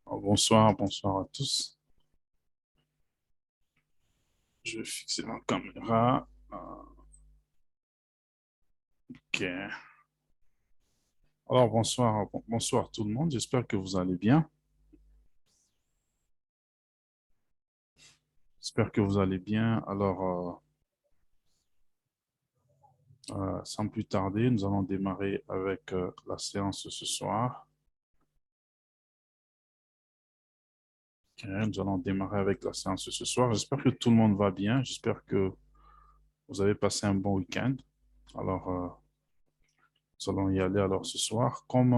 Bonsoir, bonsoir à tous. Je vais fixer ma caméra. OK. Alors, bonsoir, bonsoir tout le monde. J'espère que vous allez bien. J'espère que vous allez bien. Alors, sans plus tarder, nous allons démarrer avec la séance de ce soir. OK, nous allons démarrer avec la séance de ce soir. J'espère que tout le monde va bien. J'espère que vous avez passé un bon week-end. Alors, nous allons y aller alors ce soir. Comme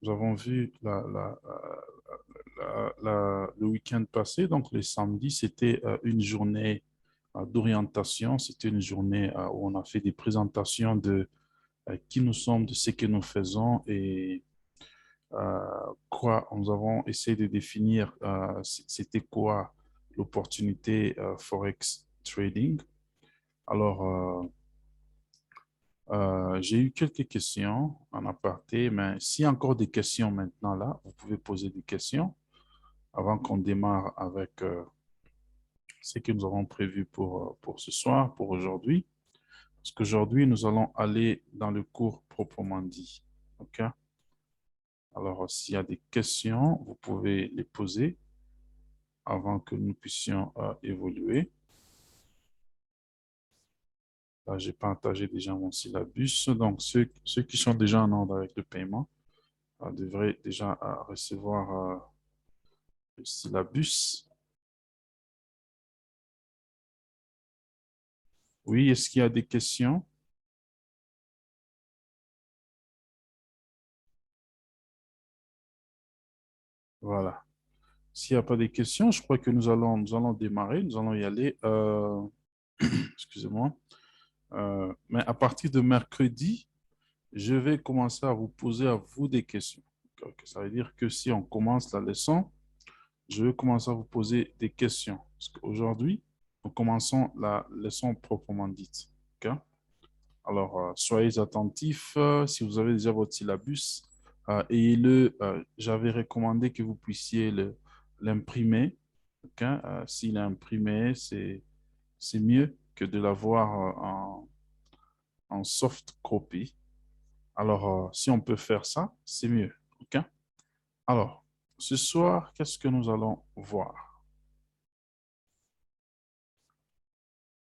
nous avons vu le week-end passé, donc le samedi, c'était une journée d'orientation. C'était une journée où on a fait des présentations de qui nous sommes, de ce que nous faisons et quoi nous avons essayé de définir c'était quoi l'opportunité Forex trading. Alors, j'ai eu quelques questions en aparté, mais s'il y a encore des questions maintenant là, vous pouvez poser des questions avant qu'on démarre avec ce que nous avons prévu pour ce soir, pour aujourd'hui. Parce qu'aujourd'hui, nous allons aller dans le cours proprement dit. OK? Alors, s'il y a des questions, vous pouvez les poser avant que nous puissions évoluer. Là, j'ai partagé déjà mon syllabus. Donc, ceux qui sont déjà en ordre avec le paiement devraient déjà recevoir le syllabus. Oui, est-ce qu'il y a des questions? Voilà. S'il n'y a pas de questions, je crois que nous allons démarrer, nous allons y aller. Excusez-moi. Mais à partir de mercredi, je vais commencer à vous poser à vous des questions. Donc, ça veut dire que si on commence la leçon, je vais commencer à vous poser des questions. Parce qu'aujourd'hui, nous commençons la leçon proprement dite. OK? Alors, soyez attentifs. Si vous avez déjà votre syllabus, ayez-le. J'avais recommandé que vous puissiez l'imprimer. OK? S'il est imprimé, c'est mieux que de l'avoir en soft copy. Alors, si on peut faire ça, c'est mieux. OK? Alors, ce soir, qu'est-ce que nous allons voir?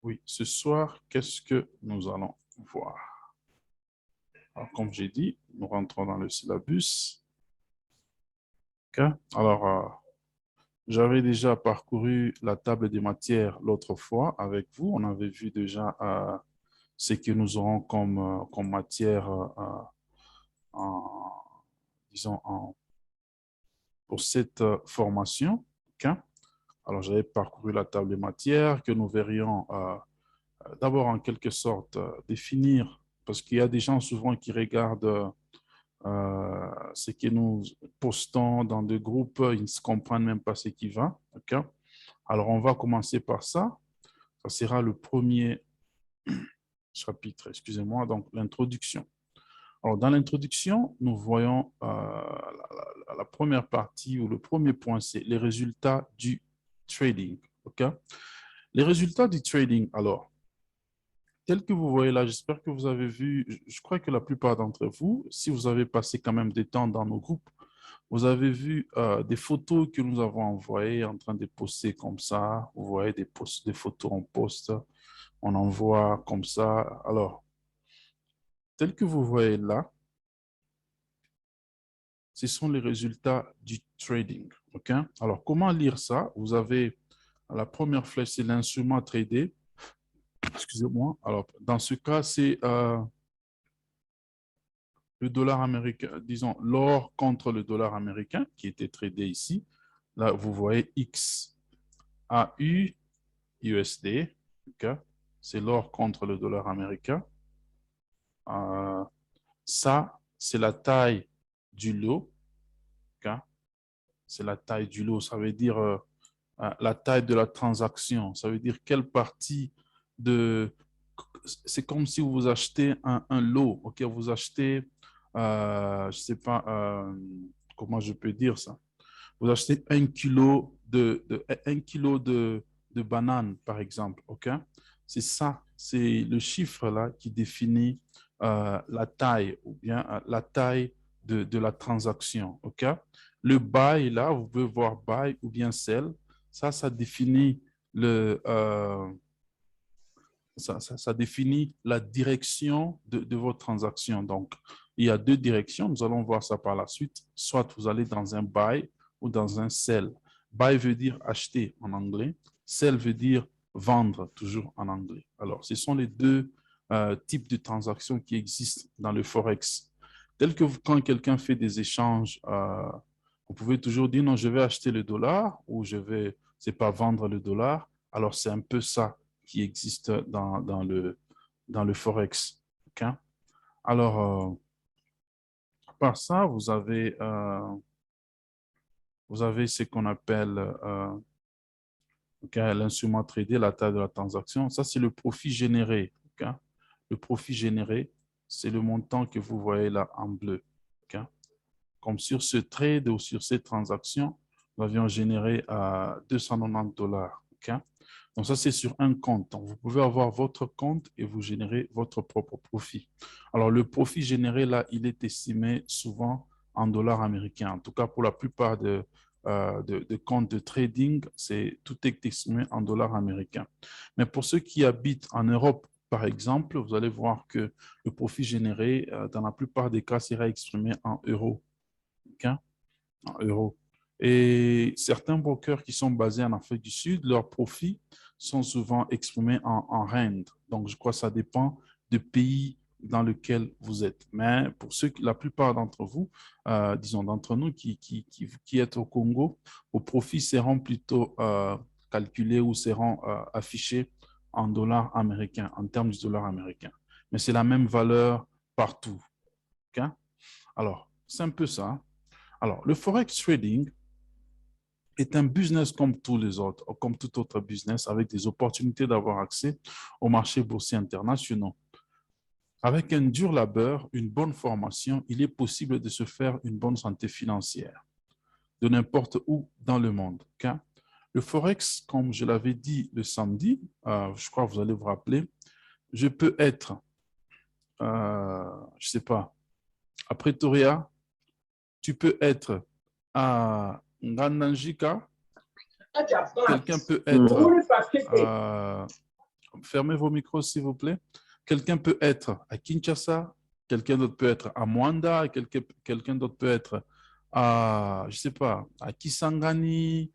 Oui, ce soir, qu'est-ce que nous allons voir? Alors, comme j'ai dit, nous rentrons dans le syllabus. OK? Alors, j'avais déjà parcouru la table des matières l'autre fois avec vous. On avait vu déjà ce que nous aurons comme matière en, disons, pour cette formation. OK? Alors, j'avais parcouru la table des matières que nous verrions d'abord en quelque sorte définir, parce qu'il y a des gens souvent qui regardent ce que nous postons dans des groupes, ils ne se comprennent même pas ce qui va. OK? Alors, on va commencer par ça. Ça sera le premier chapitre, excusez-moi, donc l'introduction. Alors, dans l'introduction, nous voyons la première partie ou le premier point, c'est les résultats du trading. OK? Les résultats du trading, alors, tels que vous voyez là, j'espère que vous avez vu, je crois que la plupart d'entre vous, si vous avez passé quand même des temps dans nos groupes, vous avez vu des photos que nous avons envoyées en train de poster comme ça. Vous voyez des photos en poste, on envoie comme ça. Alors, tel que vous voyez là, ce sont les résultats du trading. OK? Alors, comment lire ça? Vous avez la première flèche, c'est l'instrument tradé. Excusez-moi. Alors, dans ce cas, c'est le dollar américain, disons l'or contre le dollar américain qui était tradé ici. Là, vous voyez X, AU, USD. Okay? C'est l'or contre le dollar américain. Euh, Ça, c'est la taille du lot. Okay? C'est la taille du lot. Ça veut dire la taille de la transaction. Ça veut dire quelle partie de... C'est comme si vous achetez un lot. Ok, vous achetez, je ne sais pas comment je peux dire ça. Vous achetez 1 kilo de bananes, par exemple. OK? C'est ça, c'est le chiffre là qui définit la taille ou bien la taille de la transaction. OK? Le buy, là, vous pouvez voir buy ou bien sell. Ça définit ça définit la direction de votre transaction. Donc, il y a deux directions. Nous allons voir ça par la suite. Soit vous allez dans un buy ou dans un sell. Buy veut dire acheter en anglais. Sell veut dire vendre, toujours en anglais. Alors, ce sont les deux types de transactions qui existent dans le Forex. Tel que quand quelqu'un fait des échanges, vous pouvez toujours dire non, je vais acheter le dollar ou c'est pas vendre le dollar. Alors, c'est un peu ça qui existe dans le Forex. Okay? Alors, à part ça, vous avez ce qu'on appelle okay, l'instrument tradé, la taille de la transaction. Ça, c'est le profit généré. Okay? Le profit généré, c'est le montant que vous voyez là en bleu. Okay? Comme sur ce trade ou sur cette transaction, nous avions généré $290. Okay? Donc, ça, c'est sur un compte. Donc, vous pouvez avoir votre compte et vous générez votre propre profit. Alors, le profit généré, là, il est estimé souvent en dollars américains. En tout cas, pour la plupart de comptes de trading, tout est estimé en dollars américains. Mais pour ceux qui habitent en Europe, par exemple, vous allez voir que le profit généré, dans la plupart des cas, sera exprimé en euros. Okay? En euros. Et certains brokers qui sont basés en Afrique du Sud, leurs profits sont souvent exprimés en rand. Donc, je crois que ça dépend du pays dans lequel vous êtes. Mais pour la plupart d'entre vous, disons d'entre nous qui êtes au Congo, vos profits seront plutôt calculés ou seront affichés en dollars américains, en termes du dollar américain. Mais c'est la même valeur partout. Okay? Alors, c'est un peu ça. Alors, le forex trading est un business comme tous les autres, comme tout autre business, avec des opportunités d'avoir accès aux marchés boursiers internationaux. Avec un dur labeur, une bonne formation, il est possible de se faire une bonne santé financière de n'importe où dans le monde. Okay? Le forex, comme je l'avais dit le samedi, je crois que vous allez vous rappeler, je peux être, je ne sais pas, à Pretoria, tu peux être à Ngananjika, quelqu'un peut être, fermez vos micros s'il vous plaît, quelqu'un peut être à Kinshasa, quelqu'un d'autre peut être à Mwanda, quelqu'un d'autre peut être à, je sais pas, à Kisangani,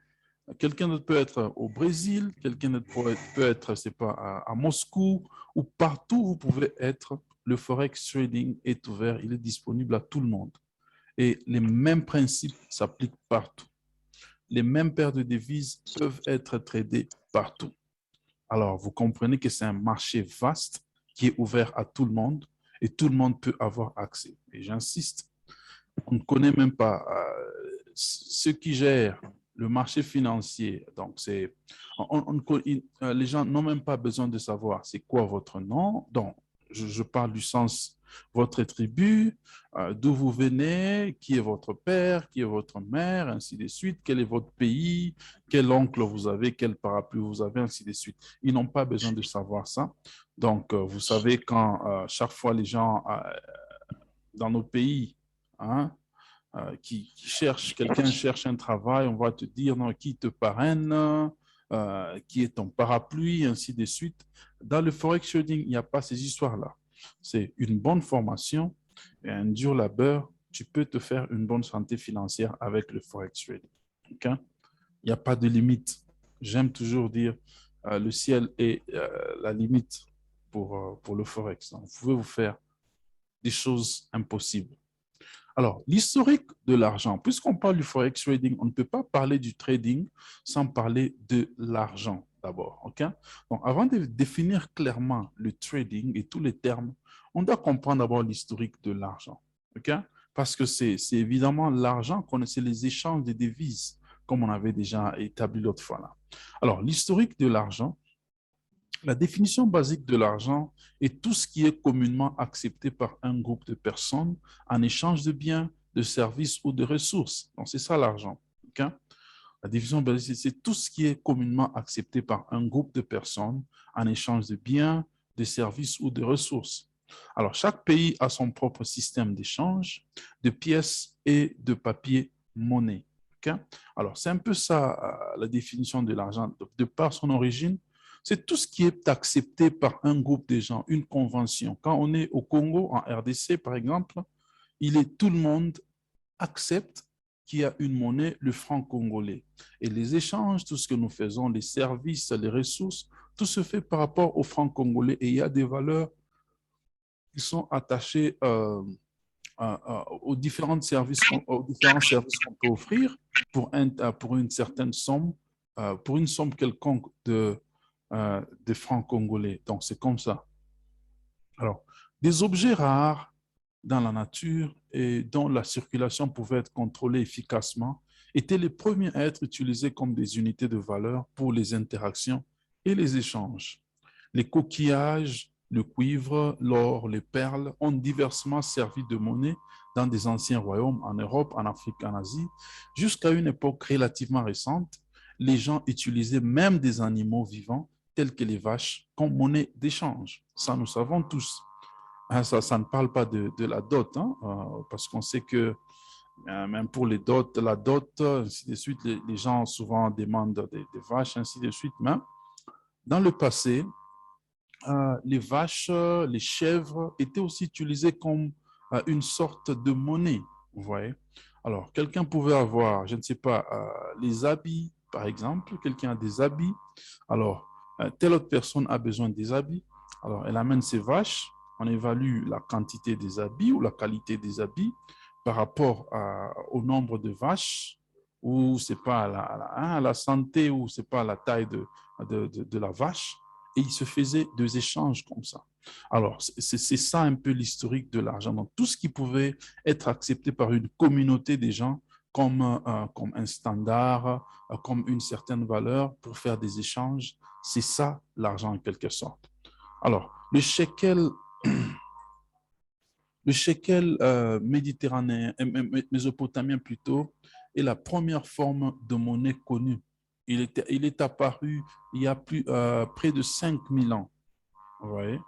quelqu'un d'autre peut être au Brésil, quelqu'un d'autre peut être, c'est pas, à Moscou, ou partout vous pouvez être. Le forex trading est ouvert, il est disponible à tout le monde. Et les mêmes principes s'appliquent partout. Les mêmes paires de devises peuvent être tradées partout. Alors, vous comprenez que c'est un marché vaste qui est ouvert à tout le monde et tout le monde peut avoir accès. Et j'insiste, on ne connaît même pas ceux qui gèrent le marché financier. Donc, les gens n'ont même pas besoin de savoir c'est quoi votre nom. Donc, je parle du sens votre tribu, d'où vous venez, qui est votre père, qui est votre mère, ainsi de suite, quel est votre pays, quel oncle vous avez, quel parapluie vous avez, ainsi de suite. Ils n'ont pas besoin de savoir ça. Donc, vous savez, quand chaque fois les gens dans nos pays, hein, quelqu'un cherche un travail, on va te dire non, qui te parraine, qui est ton parapluie, ainsi de suite. Dans le forex trading, il n'y a pas ces histoires-là. C'est une bonne formation et un dur labeur. Tu peux te faire une bonne santé financière avec le forex trading. Okay? Il n'y a pas de limite. J'aime toujours dire le ciel est la limite pour le forex. Donc, vous pouvez vous faire des choses impossibles. Alors, l'historique de l'argent, puisqu'on parle du forex trading, on ne peut pas parler du trading sans parler de l'argent d'abord. Okay? Donc, avant de définir clairement le trading et tous les termes, on doit comprendre d'abord l'historique de l'argent. Okay? Parce que c'est évidemment l'argent, c'est les échanges de devises, comme on avait déjà établi l'autre fois là. Alors, l'historique de l'argent, la définition basique de l'argent est tout ce qui est communément accepté par un groupe de personnes en échange de biens, de services ou de ressources. Donc, c'est ça l'argent. OK? La division basique, c'est tout ce qui est communément accepté par un groupe de personnes en échange de biens, de services ou de ressources. Alors, chaque pays a son propre système d'échange de pièces et de papier-monnaie. Okay? Alors, c'est un peu ça la définition de l'argent. De par son origine, c'est tout ce qui est accepté par un groupe de gens, une convention. Quand on est au Congo, en RDC, par exemple, tout le monde accepte qu'il y a une monnaie, le franc congolais. Et les échanges, tout ce que nous faisons, les services, les ressources, tout se fait par rapport au franc congolais. Et il y a des valeurs qui sont attachées aux différents services qu'on peut offrir pour une certaine somme, pour une somme quelconque de francs congolais. Donc, c'est comme ça. Alors, des objets rares dans la nature et dont la circulation pouvait être contrôlée efficacement étaient les premiers à être utilisés comme des unités de valeur pour les interactions et les échanges. Les coquillages, le cuivre, l'or, les perles ont diversement servi de monnaie dans des anciens royaumes en Europe, en Afrique, en Asie. Jusqu'à une époque relativement récente, les gens utilisaient même des animaux vivants tels que les vaches comme monnaie d'échange. Ça, nous savons tous. Ça ne parle pas de la dot, hein, parce qu'on sait que même pour les dots, la dot, ainsi de suite, les gens souvent demandent des vaches, ainsi de suite. Mais dans le passé, les vaches, les chèvres étaient aussi utilisées comme une sorte de monnaie, vous voyez. Alors, quelqu'un pouvait avoir, je ne sais pas, les habits, par exemple. Quelqu'un a des habits. Alors, telle autre personne a besoin des habits. Alors, elle amène ses vaches. On évalue la quantité des habits ou la qualité des habits par rapport au nombre de vaches ou c'est pas à la santé ou c'est pas à la taille de la vache. Et il se faisait des échanges comme ça. Alors, c'est ça un peu l'historique de l'argent. Donc, tout ce qui pouvait être accepté par une communauté des gens comme un standard, comme une certaine valeur pour faire des échanges, c'est ça l'argent en quelque sorte. Alors, le shekel méditerranéen, mésopotamien plutôt, est la première forme de monnaie connue. Il est apparu il y a près de 5000 ans. Vous voyez?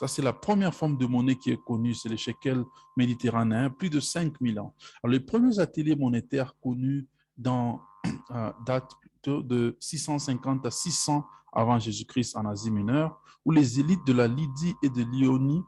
Ça, c'est la première forme de monnaie qui est connue, c'est le shekel méditerranéen, plus de 5000 ans. Alors, les premiers ateliers monétaires connus datent plutôt de 650 à 600 avant Jésus-Christ en Asie mineure, où les élites de la Lydie et de l'Ionie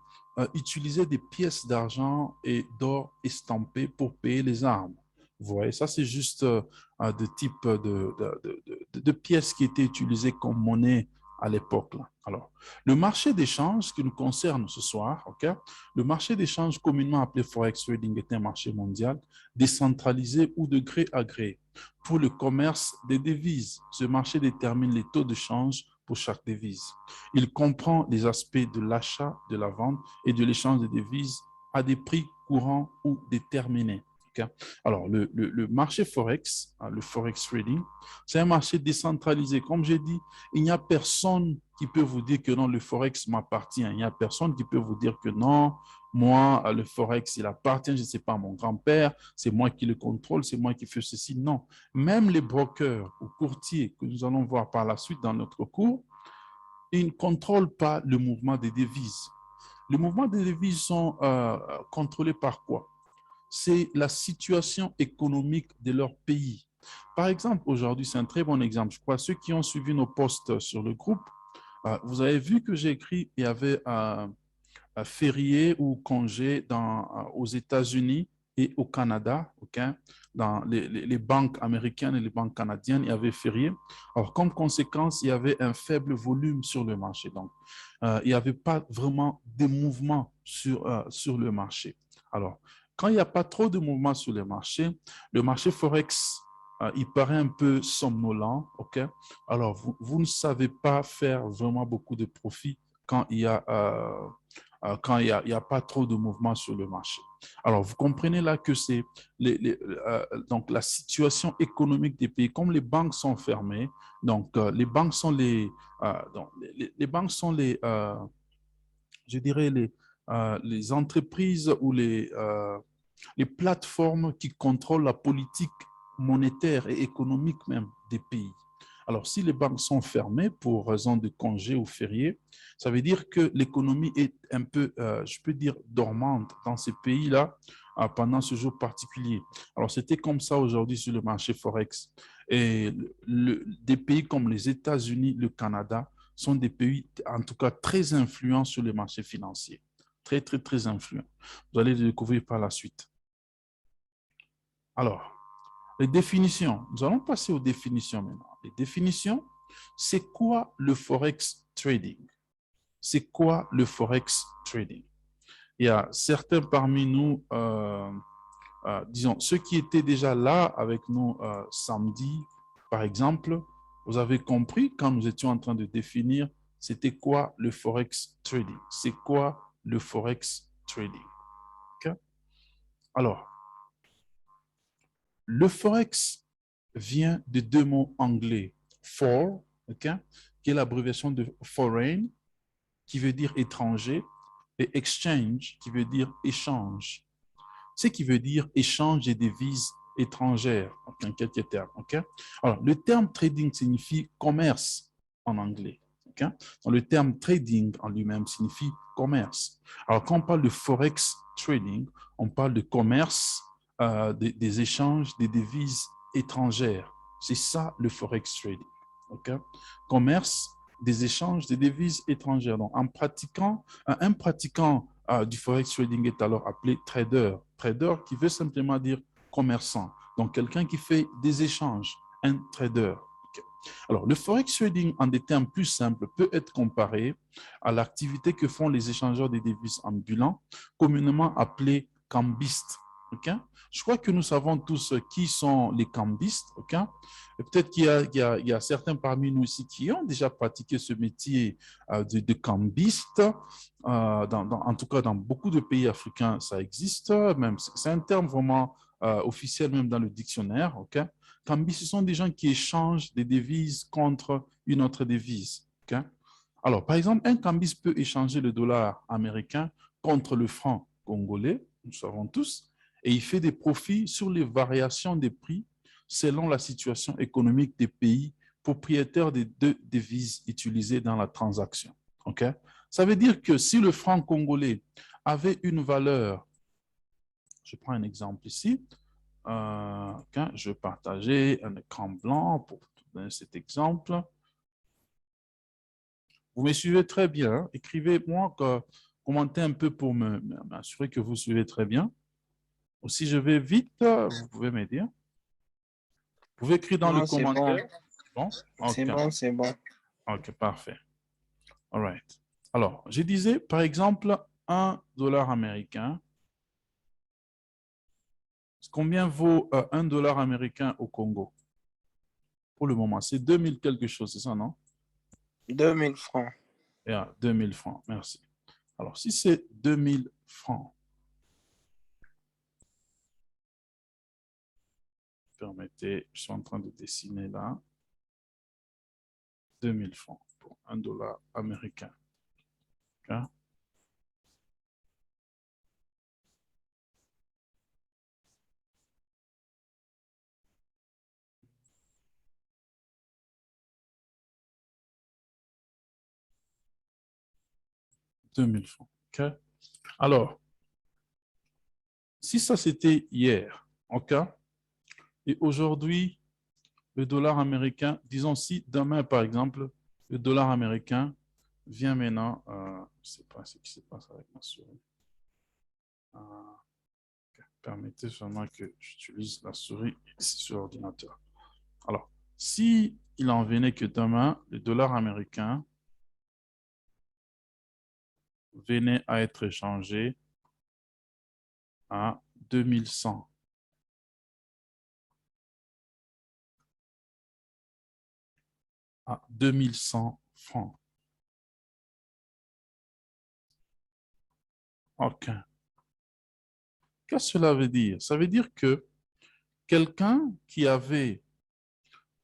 utilisaient des pièces d'argent et d'or estampées pour payer les armes. Vous voyez, ça, c'est juste de type de pièces qui étaient utilisées comme monnaie à l'époque. Alors, le marché d'échange qui nous concerne ce soir, okay? Le marché d'échange communément appelé Forex Trading est un marché mondial décentralisé ou de gré à gré pour le commerce des devises. Ce marché détermine les taux de change pour chaque devise. Il comprend les aspects de l'achat, de la vente et de l'échange de devises à des prix courants ou déterminés. Okay? Alors, le marché Forex, le Forex Trading, c'est un marché décentralisé. Comme j'ai dit, il n'y a personne qui peut vous dire que non, le Forex m'appartient. Il n'y a personne qui peut vous dire que non, moi, le Forex, il appartient, je ne sais pas, à mon grand-père, c'est moi qui le contrôle, c'est moi qui fais ceci. Non. Même les brokers ou courtiers que nous allons voir par la suite dans notre cours, ils ne contrôlent pas le mouvement des devises. Les mouvements des devises sont contrôlés par quoi? C'est la situation économique de leur pays. Par exemple, aujourd'hui, c'est un très bon exemple. Je crois ceux qui ont suivi nos posts sur le groupe, vous avez vu que j'ai écrit, il y avait un férié ou congé aux États-Unis et au Canada, okay? Dans les banques américaines et les banques canadiennes, il y avait férié. Alors, comme conséquence, il y avait un faible volume sur le marché. Donc, il n'y avait pas vraiment de mouvement sur le marché. Alors, quand il n'y a pas trop de mouvement sur le marché Forex, il paraît un peu somnolent, OK? Alors, vous ne savez pas faire vraiment beaucoup de profit quand il y a il y a pas trop de mouvement sur le marché. Alors, vous comprenez là que c'est donc la situation économique des pays, comme les banques sont fermées, donc les banques sont les banques sont je dirais, les entreprises ou les plateformes qui contrôlent la politique monétaire et économique même des pays. Alors, si les banques sont fermées pour raison de congés ou fériés, ça veut dire que l'économie est un peu, je peux dire, dormante dans ces pays-là pendant ce jour particulier. Alors, c'était comme ça aujourd'hui sur le marché Forex. Et des pays comme les États-Unis, le Canada, sont des pays, en tout cas, très influents sur les marchés financiers. Très, très, très influents. Vous allez le découvrir par la suite. Alors, les définitions. Nous allons passer aux définitions maintenant. Les définitions, c'est quoi le Forex trading? C'est quoi le Forex trading? Il y a certains parmi nous, disons, ceux qui étaient déjà là avec nous samedi, par exemple, vous avez compris quand nous étions en train de définir c'était quoi le Forex trading? C'est quoi le Forex trading? Okay? Alors, le Forex vient de deux mots anglais, for, okay, qui est l'abréviation de foreign, qui veut dire étranger, et exchange, qui veut dire échange. Ce qui veut dire échange des devises étrangères, en quelque terme. Okay? Alors, le terme trading signifie commerce en anglais. Okay? Donc, le terme trading en lui-même signifie commerce. Alors, quand on parle de forex trading, on parle de commerce, des échanges des devises étrangères. C'est ça le forex trading. Okay? Commerce, des échanges des devises étrangères. Donc, un pratiquant du forex trading est alors appelé trader. Trader qui veut simplement dire commerçant. Donc, quelqu'un qui fait des échanges, un trader. Okay. Alors, le forex trading, en des termes plus simples, peut être comparé à l'activité que font les échangeurs des devises ambulants, communément appelés cambistes. Okay? Je crois que nous savons tous qui sont les cambistes. Okay? Peut-être qu'il y a certains parmi nous ici qui ont déjà pratiqué ce métier de cambiste. En tout cas, dans beaucoup de pays africains, ça existe. C'est un terme vraiment officiel même dans le dictionnaire. Okay? Cambistes, ce sont des gens qui échangent des devises contre une autre devise. Okay? Alors, par exemple, un cambiste peut échanger le dollar américain contre le franc congolais, nous savons tous, et il fait des profits sur les variations des prix selon la situation économique des pays propriétaires des deux devises utilisées dans la transaction. Okay? Ça veut dire que si le franc congolais avait une valeur, je prends un exemple ici, je vais partager un écran blanc pour donner cet exemple. Vous me suivez très bien. Hein? Écrivez-moi, commentez un peu pour m'assurer que vous suivez très bien. Ou si je vais vite, vous pouvez me dire. Vous pouvez écrire dans le Non, c'est bon. commentaire. Bon? C'est OK. bon, c'est bon. OK, parfait. All right. Alors, je disais, par exemple, $1 américain. Combien vaut $1 américain au Congo? Pour le moment, c'est 2000 quelque chose, c'est ça, non? 2000 francs. Yeah, 2000 francs, merci. Alors, si c'est 2000 francs, permettez, je suis en train de dessiner là, 2000 francs pour $1 américain. Okay? $2000. Okay? Alors, si ça c'était hier, OK? Et aujourd'hui, le dollar américain, disons si demain, par exemple, le dollar américain vient maintenant, je ne sais pas ce qui se passe avec ma souris. Permettez seulement que j'utilise la souris ici sur l'ordinateur. Alors, si il en venait que demain, le dollar américain venait à être échangé à 2100. À 2100 francs. OK. Qu'est-ce que cela veut dire? Ça veut dire que quelqu'un qui avait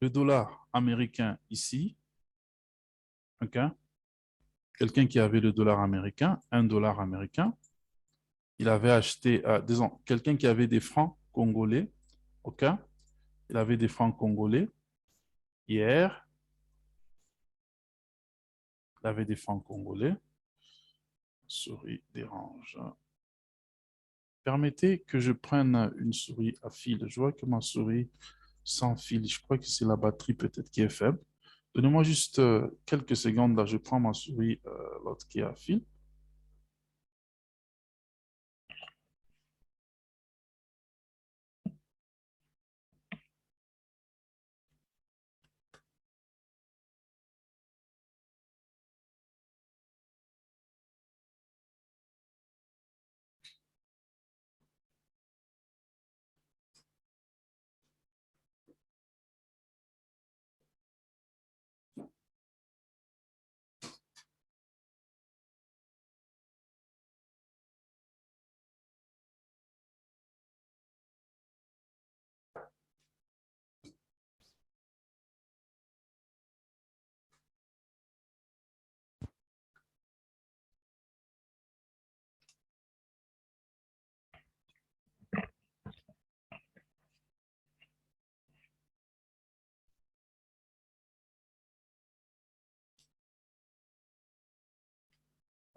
le dollar américain ici, OK? Quelqu'un qui avait le dollar américain, $1 américain, il avait acheté, disons, quelqu'un qui avait des francs congolais, OK? il avait des francs congolais. Hier, il avait des francs congolais. Souris dérange. Permettez que je prenne une souris à fil. Je vois que ma souris sans fil, je crois que c'est la batterie peut-être qui est faible. Donnez-moi juste quelques secondes. Là, je prends ma souris, l'autre qui est à fil.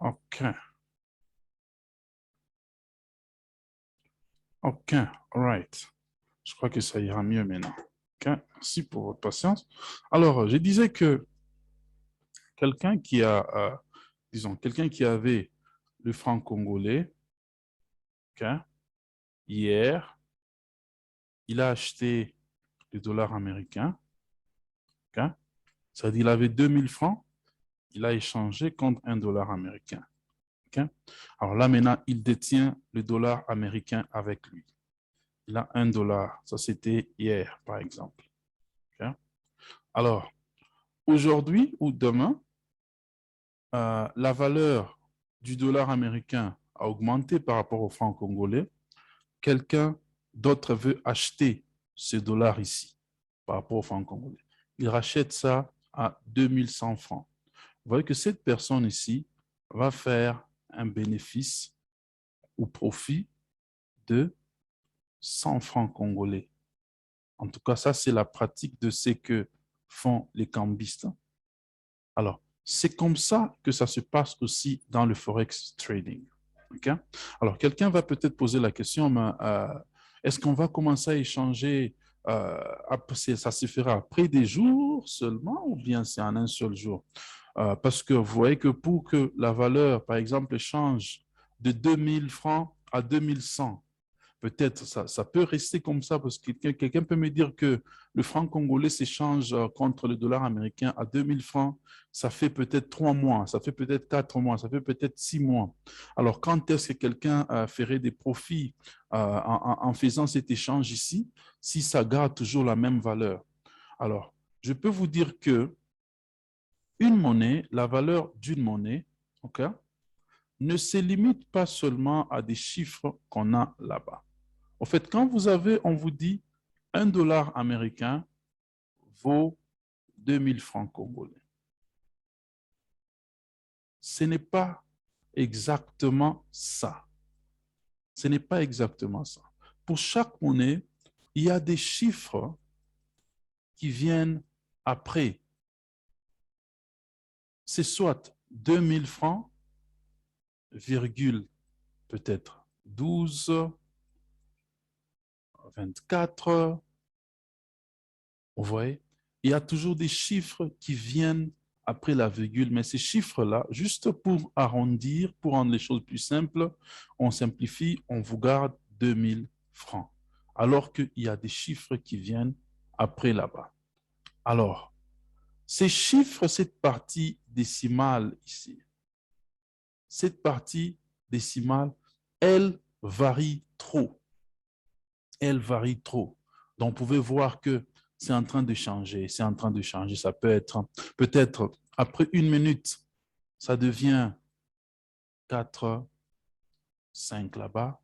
OK. OK. All right. Je crois que ça ira mieux maintenant. OK. Merci pour votre patience. Alors, je disais que quelqu'un qui a, disons, quelqu'un qui avait le franc congolais, OK, hier, il a acheté le dollar américain, OK, c'est-à-dire il avait 2000 francs, il a échangé contre un dollar américain. OK? Alors là, maintenant, il détient le dollar américain avec lui. Il a $1. Ça, c'était hier, par exemple. OK? Alors, aujourd'hui ou demain, la valeur du dollar américain a augmenté par rapport au franc congolais. Quelqu'un d'autre veut acheter ce dollar ici par rapport au franc congolais. Il rachète ça à 2100 francs. Vous voyez que cette personne ici va faire un bénéfice ou profit de 100 francs congolais. En tout cas, ça, c'est la pratique de ce que font les cambistes. Alors, c'est comme ça que ça se passe aussi dans le forex trading. Okay? Alors, quelqu'un va peut-être poser la question, est-ce qu'on va commencer à échanger, ça se fera après des jours seulement ou bien c'est en un seul jour? Parce que vous voyez que pour que la valeur, par exemple, change de 2000 francs à 2100, peut-être ça peut rester comme ça parce que quelqu'un peut me dire que le franc congolais s'échange contre le dollar américain à 2000 francs. Ça fait peut-être 3 mois, ça fait peut-être 4 mois, ça fait peut-être 6 mois. Alors, quand est-ce que quelqu'un ferait des profits en faisant cet échange ici, si ça garde toujours la même valeur? Alors, je peux vous dire que une monnaie, la valeur d'une monnaie, OK, ne se limite pas seulement à des chiffres qu'on a là-bas. En fait, quand vous avez, on vous dit, $1 américain vaut 2000 francs congolais. Ce n'est pas exactement ça. Ce n'est pas exactement ça. Pour chaque monnaie, il y a des chiffres qui viennent après. C'est soit 2000 francs, virgule peut-être 12, 24. Vous voyez, il y a toujours des chiffres qui viennent après la virgule, mais ces chiffres-là, juste pour arrondir, pour rendre les choses plus simples, on simplifie, on vous garde 2000 francs, alors qu'il y a des chiffres qui viennent après là-bas. Alors, ces chiffres, cette partie décimale ici, cette partie décimale, elle varie trop. Elle varie trop. Donc, vous pouvez voir que c'est en train de changer, c'est en train de changer. Ça peut être, peut-être, après 1 minute, ça devient 4, 5 là-bas.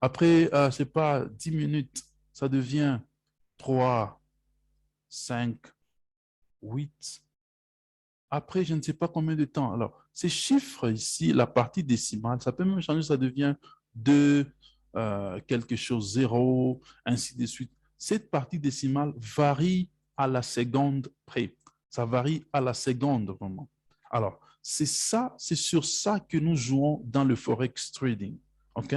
Après, c'est pas 10 minutes, ça devient 3, 5, 8. Après, je ne sais pas combien de temps. Alors, ces chiffres ici, la partie décimale, ça peut même changer, ça devient 2, quelque chose, 0, ainsi de suite. cette partie décimale varie à la seconde près. Ça varie à la seconde, vraiment. Alors, c'est sur ça que nous jouons dans le Forex trading. OK?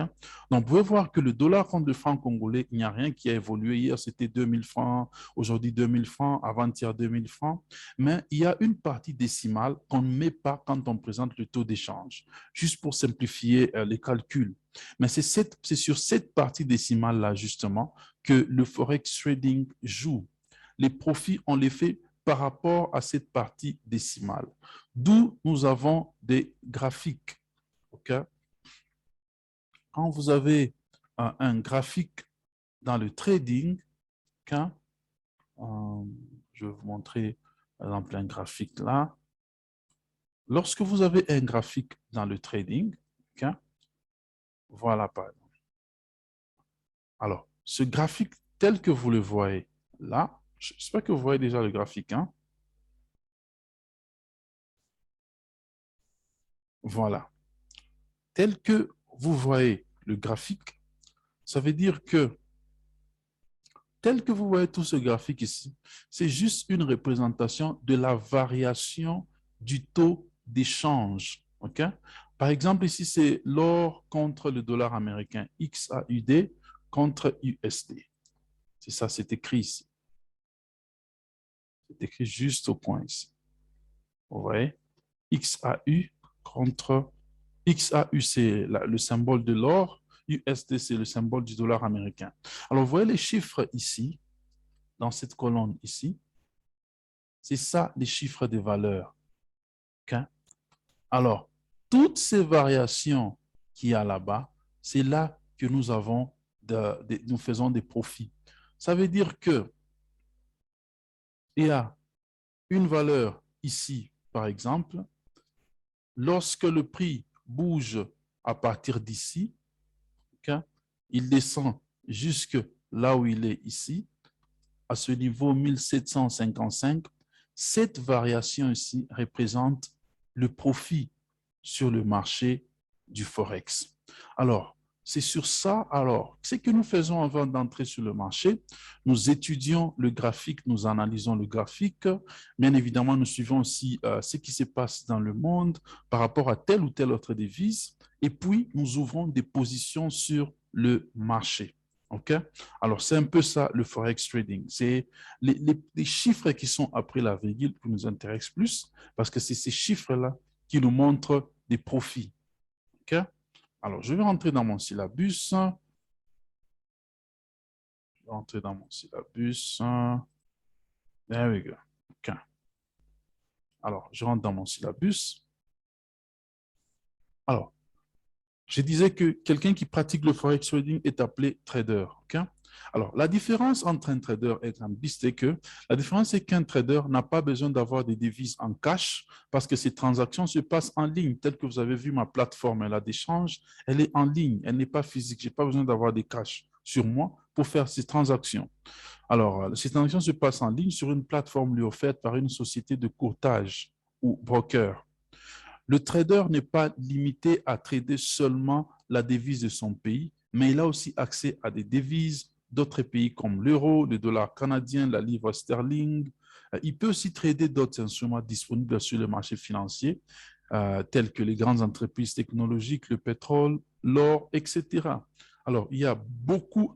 Donc, vous pouvez voir que le dollar contre le franc congolais, il n'y a rien qui a évolué. Hier, c'était 2000 francs, aujourd'hui 2000 francs, avant-hier 2000 francs. Mais il y a une partie décimale qu'on ne met pas quand on présente le taux d'échange, juste pour simplifier les calculs. Mais c'est sur cette partie décimale-là, justement, que le Forex trading joue. Les profits, on les fait par rapport à cette partie décimale. D'où nous avons des graphiques. Okay? Quand vous avez un graphique dans le trading, okay? Je vais vous montrer, par exemple, un graphique là. Lorsque vous avez un graphique dans le trading, okay? Voilà par exemple. Alors, ce graphique tel que vous le voyez là, j'espère que vous voyez déjà le graphique, hein? Voilà. Tel que vous voyez le graphique, ça veut dire que tel que vous voyez tout ce graphique ici, c'est juste une représentation de la variation du taux d'échange. Okay? Par exemple, ici, c'est l'or contre le dollar américain, XAUD contre USD. C'est ça, c'est écrit ici. C'est écrit juste au point ici. Vous voyez? XAU contre XAU, c'est le symbole de l'or. USD, c'est le symbole du dollar américain. Alors, vous voyez les chiffres ici, dans cette colonne ici. C'est ça, les chiffres des valeurs. Okay? Alors, toutes ces variations qu'il y a là-bas, c'est là que nous avons nous faisons des profits. Ça veut dire que il y a une valeur ici, par exemple, lorsque le prix bouge à partir d'ici, okay, il descend jusque là où il est ici, à ce niveau 1755, cette variation ici représente le profit sur le marché du Forex. Alors, c'est sur ça, alors, ce que nous faisons avant d'entrer sur le marché, nous étudions le graphique, nous analysons le graphique. Bien évidemment, nous suivons aussi ce qui se passe dans le monde par rapport à telle ou telle autre devise. Et puis, nous ouvrons des positions sur le marché. OK? Alors, c'est un peu ça le Forex trading. C'est les chiffres qui sont après la virgule qui nous intéressent plus parce que c'est ces chiffres-là qui nous montrent des profits. OK? Alors, je vais rentrer dans mon syllabus. Je vais rentrer dans mon syllabus. There we go. OK. Alors, je rentre dans mon syllabus. Alors, je disais que quelqu'un qui pratique le forex trading est appelé trader. Okay? Alors, la différence entre un trader et un BIST, c'est que la différence, c'est qu'un trader n'a pas besoin d'avoir des devises en cash parce que ces transactions se passent en ligne. Telle que vous avez vu ma plateforme d'échange, elle est en ligne, elle n'est pas physique. Je n'ai pas besoin d'avoir des cash sur moi pour faire ces transactions. Alors, ces transactions se passent en ligne sur une plateforme lui offerte par une société de courtage ou broker. Le trader n'est pas limité à trader seulement la devise de son pays, mais il a aussi accès à des devises d'autres pays comme l'euro, le dollar canadien, la livre sterling. Il peut aussi trader d'autres instruments disponibles sur le marché financier, tels que les grandes entreprises technologiques, le pétrole, l'or, etc. Alors, il y a beaucoup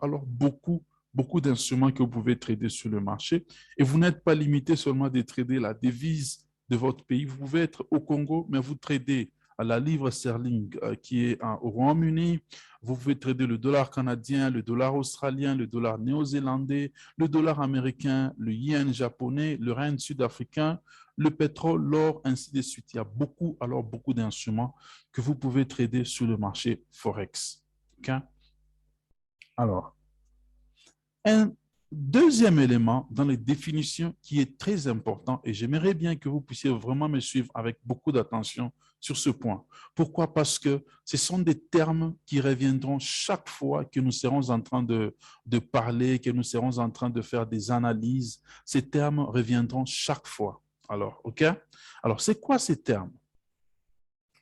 d'instruments que vous pouvez trader sur le marché et vous n'êtes pas limité seulement à trader la devise de votre pays. Vous pouvez être au Congo, mais vous tradez à la livre sterling qui est au Royaume-Uni. Vous pouvez trader le dollar canadien, le dollar australien, le dollar néo-zélandais, le dollar américain, le yen japonais, le rand sud-africain, le pétrole, l'or, ainsi de suite. Il y a beaucoup d'instruments que vous pouvez trader sur le marché Forex. Okay? Alors, un deuxième élément dans les définitions qui est très important, et j'aimerais bien que vous puissiez vraiment me suivre avec beaucoup d'attention sur ce point. Pourquoi? Parce que ce sont des termes qui reviendront chaque fois que nous serons en train de parler, que nous serons en train de faire des analyses. Ces termes reviendront chaque fois. Alors, OK? Alors, c'est quoi ces termes?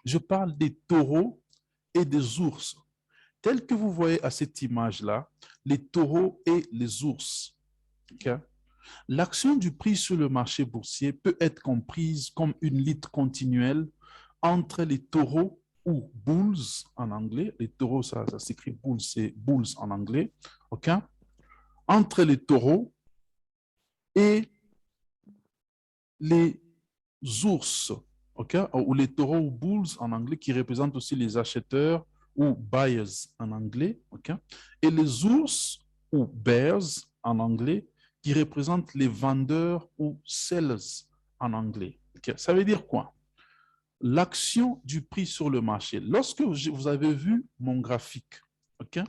Je parle des taureaux et des ours. Tel que vous voyez à cette image-là, les taureaux et les ours. OK? L'action du prix sur le marché boursier peut être comprise comme une lutte continuelle entre les taureaux ou bulls en anglais. Les taureaux, ça s'écrit bulls, c'est bulls en anglais. OK? Entre les taureaux et les ours, OK? Ou les taureaux ou bulls en anglais, qui représentent aussi les acheteurs ou buyers en anglais, OK? Et les ours ou bears en anglais, qui représentent les vendeurs ou sellers en anglais. OK? Ça veut dire quoi? L'action du prix sur le marché. Lorsque vous avez vu mon graphique, OK?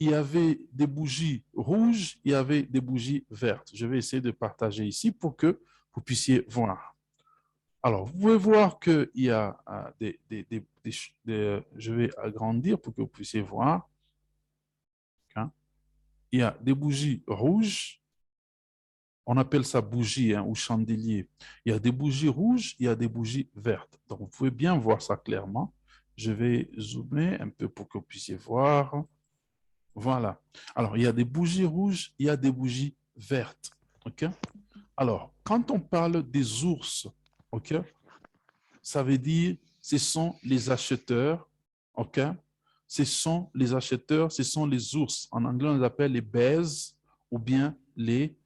Il y avait des bougies rouges, il y avait des bougies vertes. Je vais essayer de partager ici pour que vous puissiez voir. Alors, vous pouvez voir qu'il y a je vais agrandir pour que vous puissiez voir. Hein. Il y a des bougies rouges, on appelle ça bougie ou chandelier. Il y a des bougies rouges, il y a des bougies vertes. Donc, vous pouvez bien voir ça clairement. Je vais zoomer un peu pour que vous puissiez voir. Voilà. Alors, il y a des bougies rouges, il y a des bougies vertes. OK? Alors, quand on parle des ours, OK? Ça veut dire ce sont les acheteurs, OK? Ce sont les acheteurs, ce sont les ours. En anglais, on les appelle les bears ou bien les,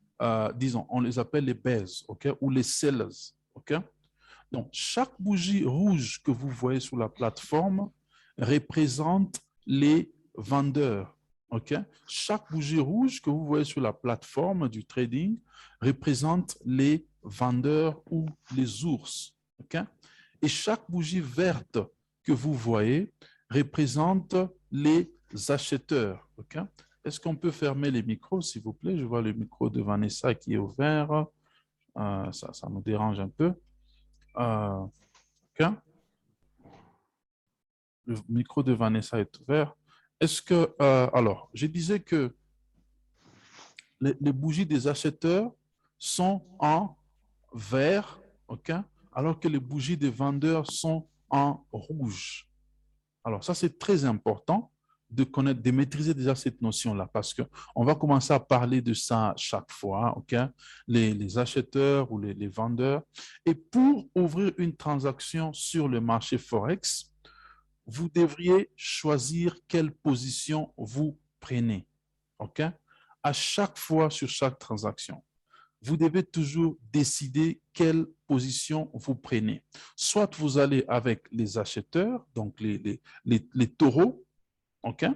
disons, on les appelle les bears, OK? Ou les sellers, OK? Donc, chaque bougie rouge que vous voyez sur la plateforme représente les vendeurs, OK? Chaque bougie rouge que vous voyez sur la plateforme du trading représente les vendeurs ou les ours, OK? Et chaque bougie verte que vous voyez représente les acheteurs. OK? Est-ce qu'on peut fermer les micros, s'il vous plaît? Je vois le micro de Vanessa qui est ouvert. Ça me dérange un peu. OK? Le micro de Vanessa est ouvert. Est-ce que, alors, je disais que les bougies des acheteurs sont en vert, OK? Alors que les bougies des vendeurs sont en rouge. Alors, ça, c'est très important de connaître, de maîtriser déjà cette notion-là, parce qu'on va commencer à parler de ça chaque fois, OK? Les acheteurs ou les vendeurs. Et pour ouvrir une transaction sur le marché Forex, vous devriez choisir quelle position vous prenez, OK? À chaque fois sur chaque transaction, vous devez toujours décider quelle position vous prenez. Soit vous allez avec les acheteurs, donc les taureaux, OK,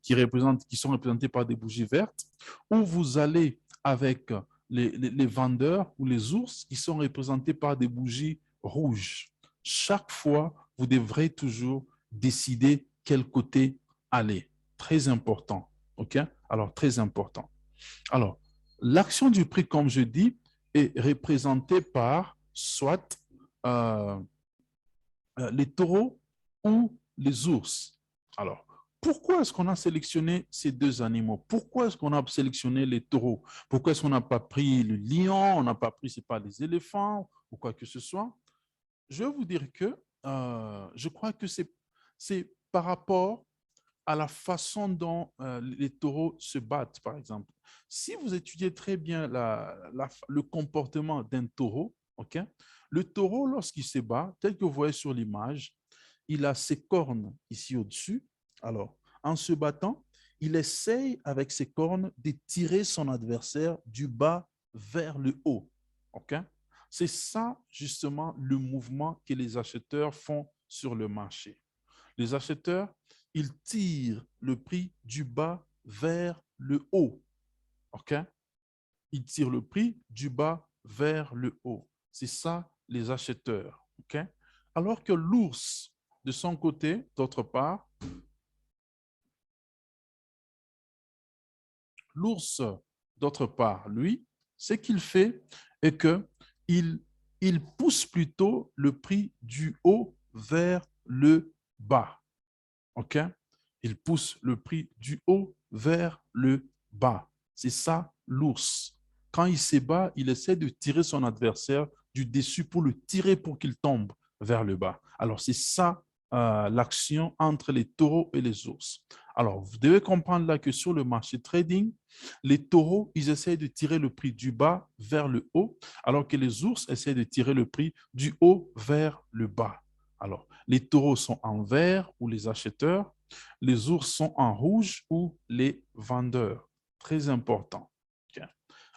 qui sont représentés par des bougies vertes, ou vous allez avec les vendeurs ou les ours qui sont représentés par des bougies rouges. Chaque fois, vous devrez toujours décider quel côté aller. Très important. OK? Alors, très important. Alors, l'action du prix, comme je dis, est représentée par soit euh, les taureaux ou les ours. Alors, pourquoi est-ce qu'on a sélectionné ces deux animaux? Pourquoi est-ce qu'on a sélectionné les taureaux? Pourquoi est-ce qu'on n'a pas pris le lion, on n'a pas pris, c'est pas les éléphants ou quoi que ce soit? Je vais vous dire que je crois que c'est par rapport à la façon dont les taureaux se battent, par exemple. Si vous étudiez très bien le comportement d'un taureau, ok, le taureau, lorsqu'il se bat, tel que vous voyez sur l'image, il a ses cornes ici au-dessus. Alors, en se battant, il essaye avec ses cornes de tirer son adversaire du bas vers le haut. Ok? C'est ça, justement, le mouvement que les acheteurs font sur le marché. Les acheteurs, ils tirent le prix du bas vers le haut. OK? Ils tirent le prix du bas vers le haut. C'est ça, les acheteurs. OK? Alors que l'ours, de son côté, d'autre part, l'ours, d'autre part, lui, ce qu'il fait est que il pousse plutôt le prix du haut vers le bas. OK? Il pousse le prix du haut vers le bas. C'est ça l'ours. Quand il se bat, il essaie de tirer son adversaire du dessus pour le tirer pour qu'il tombe vers le bas. Alors, c'est ça l'action entre les taureaux et les ours. Alors, vous devez comprendre là que sur le marché trading, les taureaux, ils essayent de tirer le prix du bas vers le haut, alors que les ours essayent de tirer le prix du haut vers le bas. Alors, les taureaux sont en vert ou les acheteurs, les ours sont en rouge ou les vendeurs. Très important. Okay.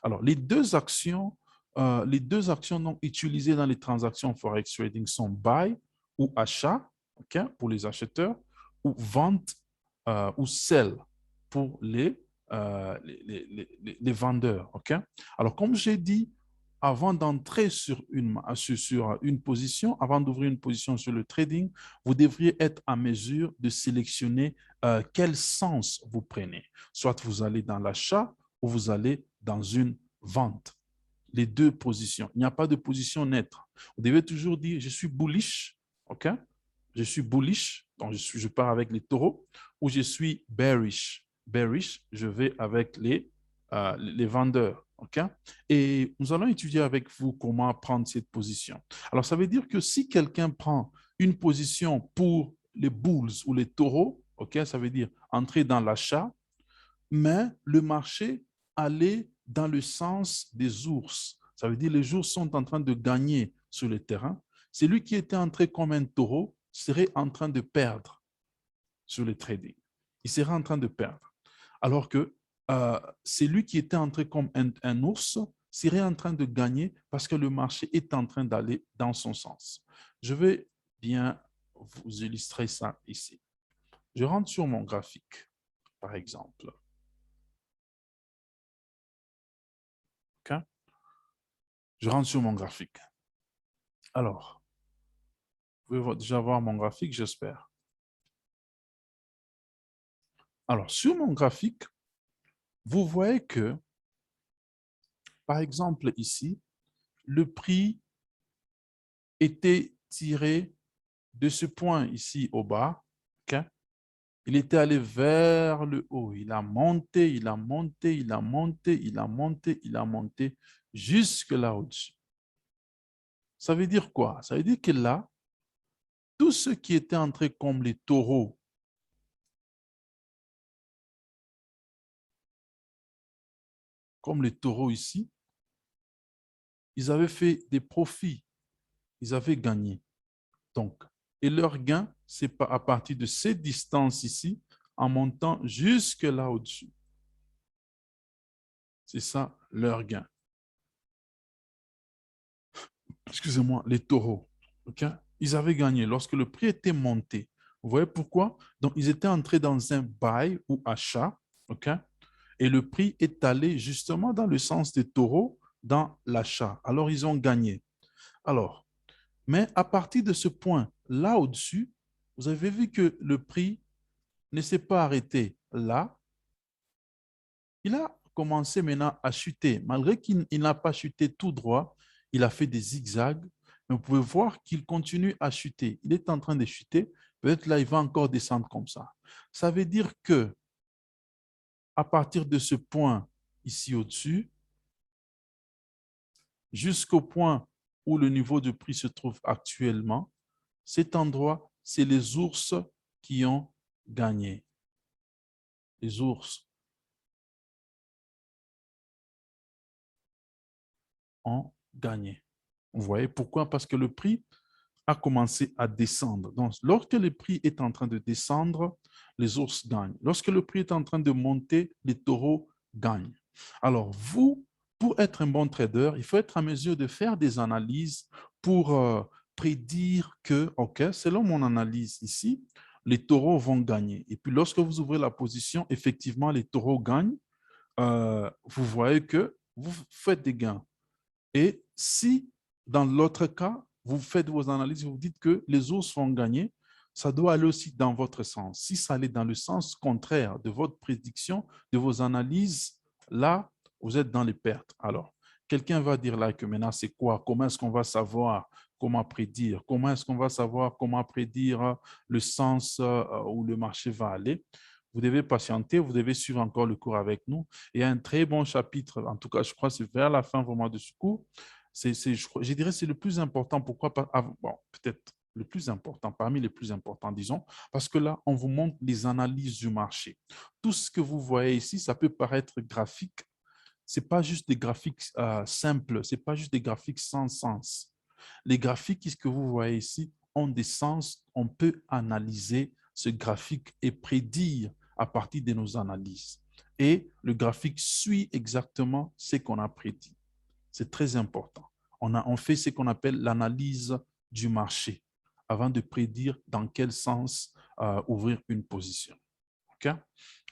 Alors, les deux actions non utilisées dans les transactions forex trading sont buy ou achat, okay, pour les acheteurs, ou vente ou sell pour les vendeurs. Okay? Alors, comme j'ai dit, avant d'entrer sur une position, avant d'ouvrir une position sur le trading, vous devriez être en mesure de sélectionner quel sens vous prenez. Soit vous allez dans l'achat ou vous allez dans une vente. Les deux positions. Il n'y a pas de position neutre. Vous devez toujours dire, je suis bullish, OK? Je suis bullish, donc je pars avec les taureaux, ou je suis bearish. Bearish, je vais avec les vendeurs. OK? Et nous allons étudier avec vous comment prendre cette position. Alors, ça veut dire que si quelqu'un prend une position pour les bulls ou les taureaux, OK, ça veut dire entrer dans l'achat, mais le marché allait dans le sens des ours. Ça veut dire que les ours sont en train de gagner sur le terrain. Celui qui était entré comme un taureau serait en train de perdre sur le trading. Il serait en train de perdre. Alors que celui qui était entré comme un ours serait en train de gagner parce que le marché est en train d'aller dans son sens. Je vais bien vous illustrer ça ici. Je rentre sur mon graphique, par exemple. Okay? Je rentre sur mon graphique. Alors, vous pouvez déjà voir mon graphique, j'espère. Alors, sur mon graphique, vous voyez que, par exemple, ici, le prix était tiré de ce point ici au bas. Okay? Il était allé vers le haut. Il a monté, il a monté, il a monté, il a monté, il a monté, jusque là au-dessus. Ça veut dire quoi? Ça veut dire que là, tous ceux qui étaient entrés comme les taureaux, ici, ils avaient fait des profits, ils avaient gagné. Donc, et leur gain, c'est à partir de cette distance ici, en montant jusque là au-dessus. C'est ça leur gain. Excusez-moi, les taureaux. Okay? Ils avaient gagné lorsque le prix était monté. Vous voyez pourquoi? Donc, ils étaient entrés dans un buy ou achat. Okay? Et le prix est allé justement dans le sens des taureaux dans l'achat. Alors, ils ont gagné. Alors, mais à partir de ce point là au-dessus, vous avez vu que le prix ne s'est pas arrêté là. Il a commencé maintenant à chuter. Malgré qu'il n'a pas chuté tout droit, il a fait des zigzags. Mais vous pouvez voir qu'il continue à chuter. Il est en train de chuter. Peut-être là, il va encore descendre comme ça. Ça veut dire que à partir de ce point ici au-dessus, jusqu'au point où le niveau de prix se trouve actuellement, cet endroit, c'est les ours qui ont gagné. Les ours ont gagné. Vous voyez pourquoi? Parce que le prix a commencé à descendre. Donc, lorsque le prix est en train de descendre, les ours gagnent. Lorsque le prix est en train de monter, les taureaux gagnent. Alors, vous, pour être un bon trader, il faut être en mesure de faire des analyses pour prédire que, OK, selon mon analyse ici, les taureaux vont gagner. Et puis, lorsque vous ouvrez la position, effectivement, les taureaux gagnent. Vous voyez que vous faites des gains. Et si, dans l'autre cas, vous faites vos analyses, vous dites que les ours vont gagner, ça doit aller aussi dans votre sens. Si ça allait dans le sens contraire de votre prédiction, de vos analyses, là, vous êtes dans les pertes. Alors, quelqu'un va dire là que maintenant, c'est quoi? Comment est-ce qu'on va savoir comment prédire? Comment est-ce qu'on va savoir comment prédire le sens où le marché va aller? Vous devez patienter, vous devez suivre encore le cours avec nous. Il y a un très bon chapitre, en tout cas, je crois que c'est vers la fin vraiment de ce cours. Je dirais que c'est le plus important. Pourquoi pas? Bon, peut-être le plus important, parmi les plus importants, disons, parce que là, on vous montre les analyses du marché. Tout ce que vous voyez ici, ça peut paraître graphique. Ce n'est pas juste des graphiques simples, ce n'est pas juste des graphiques sans sens. Les graphiques que vous voyez ici ont des sens. On peut analyser ce graphique et prédire à partir de nos analyses. Et le graphique suit exactement ce qu'on a prédit. C'est très important. On fait ce qu'on appelle l'analyse du marché avant de prédire dans quel sens ouvrir une position. Okay?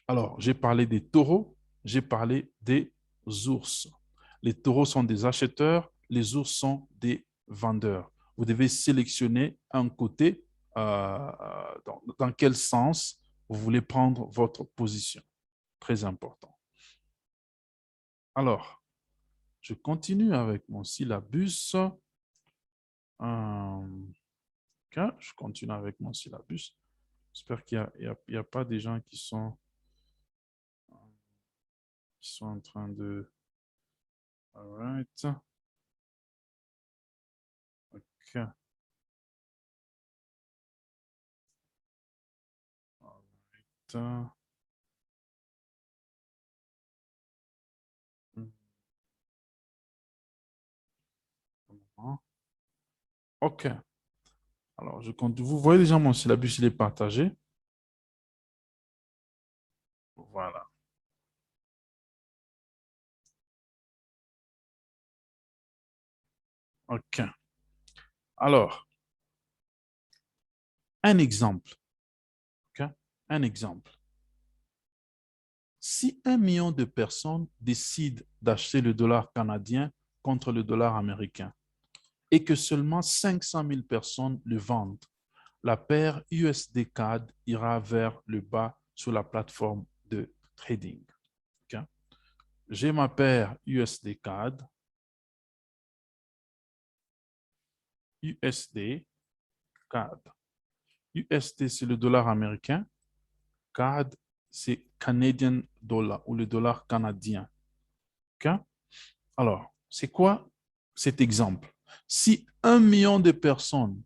Alors, j'ai parlé des taureaux, j'ai parlé des ours. Les taureaux sont des acheteurs, les ours sont des vendeurs. Vous devez sélectionner un côté, dans quel sens vous voulez prendre votre position. Très important. Alors, je continue avec mon syllabus. Okay, je continue avec mon syllabus. J'espère qu'il n'y a pas des gens qui sont en train de... All right. OK. All right. OK. Alors, je compte. Vous voyez déjà mon syllabus, il est partagé. Voilà. OK. Alors, un exemple. OK? Un exemple. Si 1 million de personnes décident d'acheter le dollar canadien contre le dollar américain et que seulement 500 000 personnes le vendent, la paire USD-CAD ira vers le bas sur la plateforme de trading. Okay? J'ai ma paire USD-CAD. USD-CAD. USD, c'est le dollar américain. CAD, c'est Canadian dollar ou le dollar canadien. Okay? Alors, c'est quoi cet exemple? Si 1 million de personnes,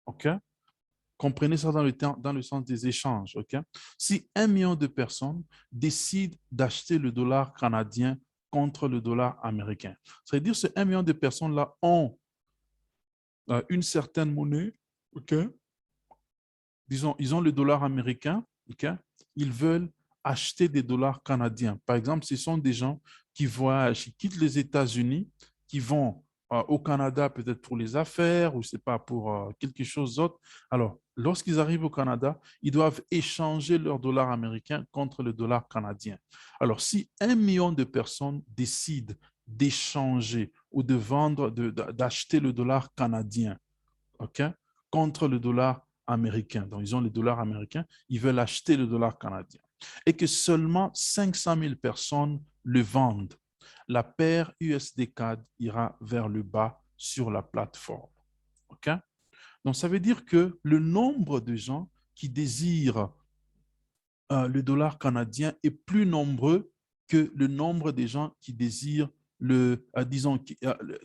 OK? Comprenez ça dans le sens des échanges, OK? Si 1 million de personnes décident d'acheter le dollar canadien contre le dollar américain, ça veut dire que ces 1 million de personnes-là ont une certaine monnaie, OK? Disons, ils ont le dollar américain, OK? Ils veulent acheter des dollars canadiens. Par exemple, ce sont des gens qui voyagent, qui quittent les États-Unis, qui vont au Canada peut-être pour les affaires ou c'est pas pour quelque chose d'autre. Alors, lorsqu'ils arrivent au Canada, ils doivent échanger leur dollar américain contre le dollar canadien. Alors, si 1 million de personnes décident d'échanger ou de vendre, d'acheter le dollar canadien, OK, contre le dollar américain. Donc, ils ont le dollar américain, ils veulent acheter le dollar canadien. Et que seulement 500 000 personnes le vendent. La paire USD-CAD ira vers le bas sur la plateforme. OK? Donc, ça veut dire que le nombre de gens qui désirent le dollar canadien est plus nombreux que le nombre de gens qui désirent disons,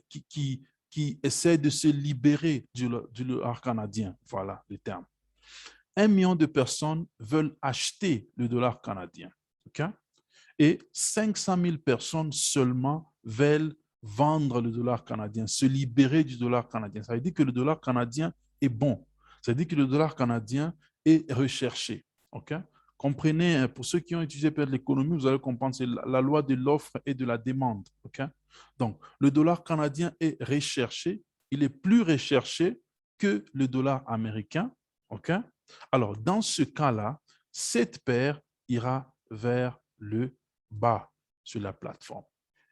qui essaient de se libérer du dollar canadien. Voilà le terme. 1 million de personnes veulent acheter le dollar canadien. Okay? Et 500 000 personnes seulement veulent vendre le dollar canadien, se libérer du dollar canadien. Ça veut dire que le dollar canadien est bon. Ça veut dire que le dollar canadien est recherché. OK? Comprenez, pour ceux qui ont étudié l'économie, vous allez comprendre, c'est la loi de l'offre et de la demande. OK? Donc, le dollar canadien est recherché. Il est plus recherché que le dollar américain. OK? Alors, dans ce cas-là, cette paire ira vers le bas sur la plateforme.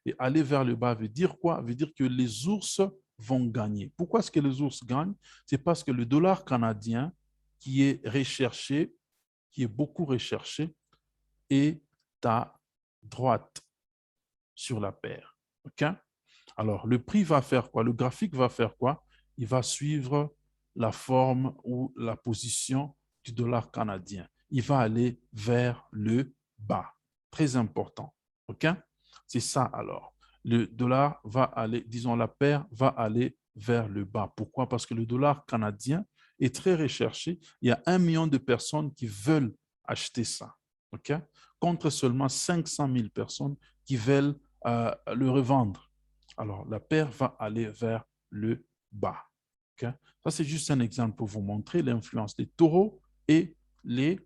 Et aller vers le bas veut dire quoi? Veut dire que les ours vont gagner. Pourquoi est-ce que les ours gagnent? C'est parce que le dollar canadien qui est recherché, qui est beaucoup recherché, est à droite sur la paire. OK? Alors, le prix va faire quoi? Le graphique va faire quoi? Il va suivre la forme ou la position du dollar canadien. Il va aller vers le bas. Très important. OK? C'est ça alors. Le dollar va aller, disons la paire va aller vers le bas. Pourquoi? Parce que le dollar canadien est très recherché. Il y a 1 million de personnes qui veulent acheter ça, ok? Contre seulement 500 000 personnes qui veulent le revendre. Alors, la paire va aller vers le bas. Okay? Ça, c'est juste un exemple pour vous montrer l'influence des taureaux et les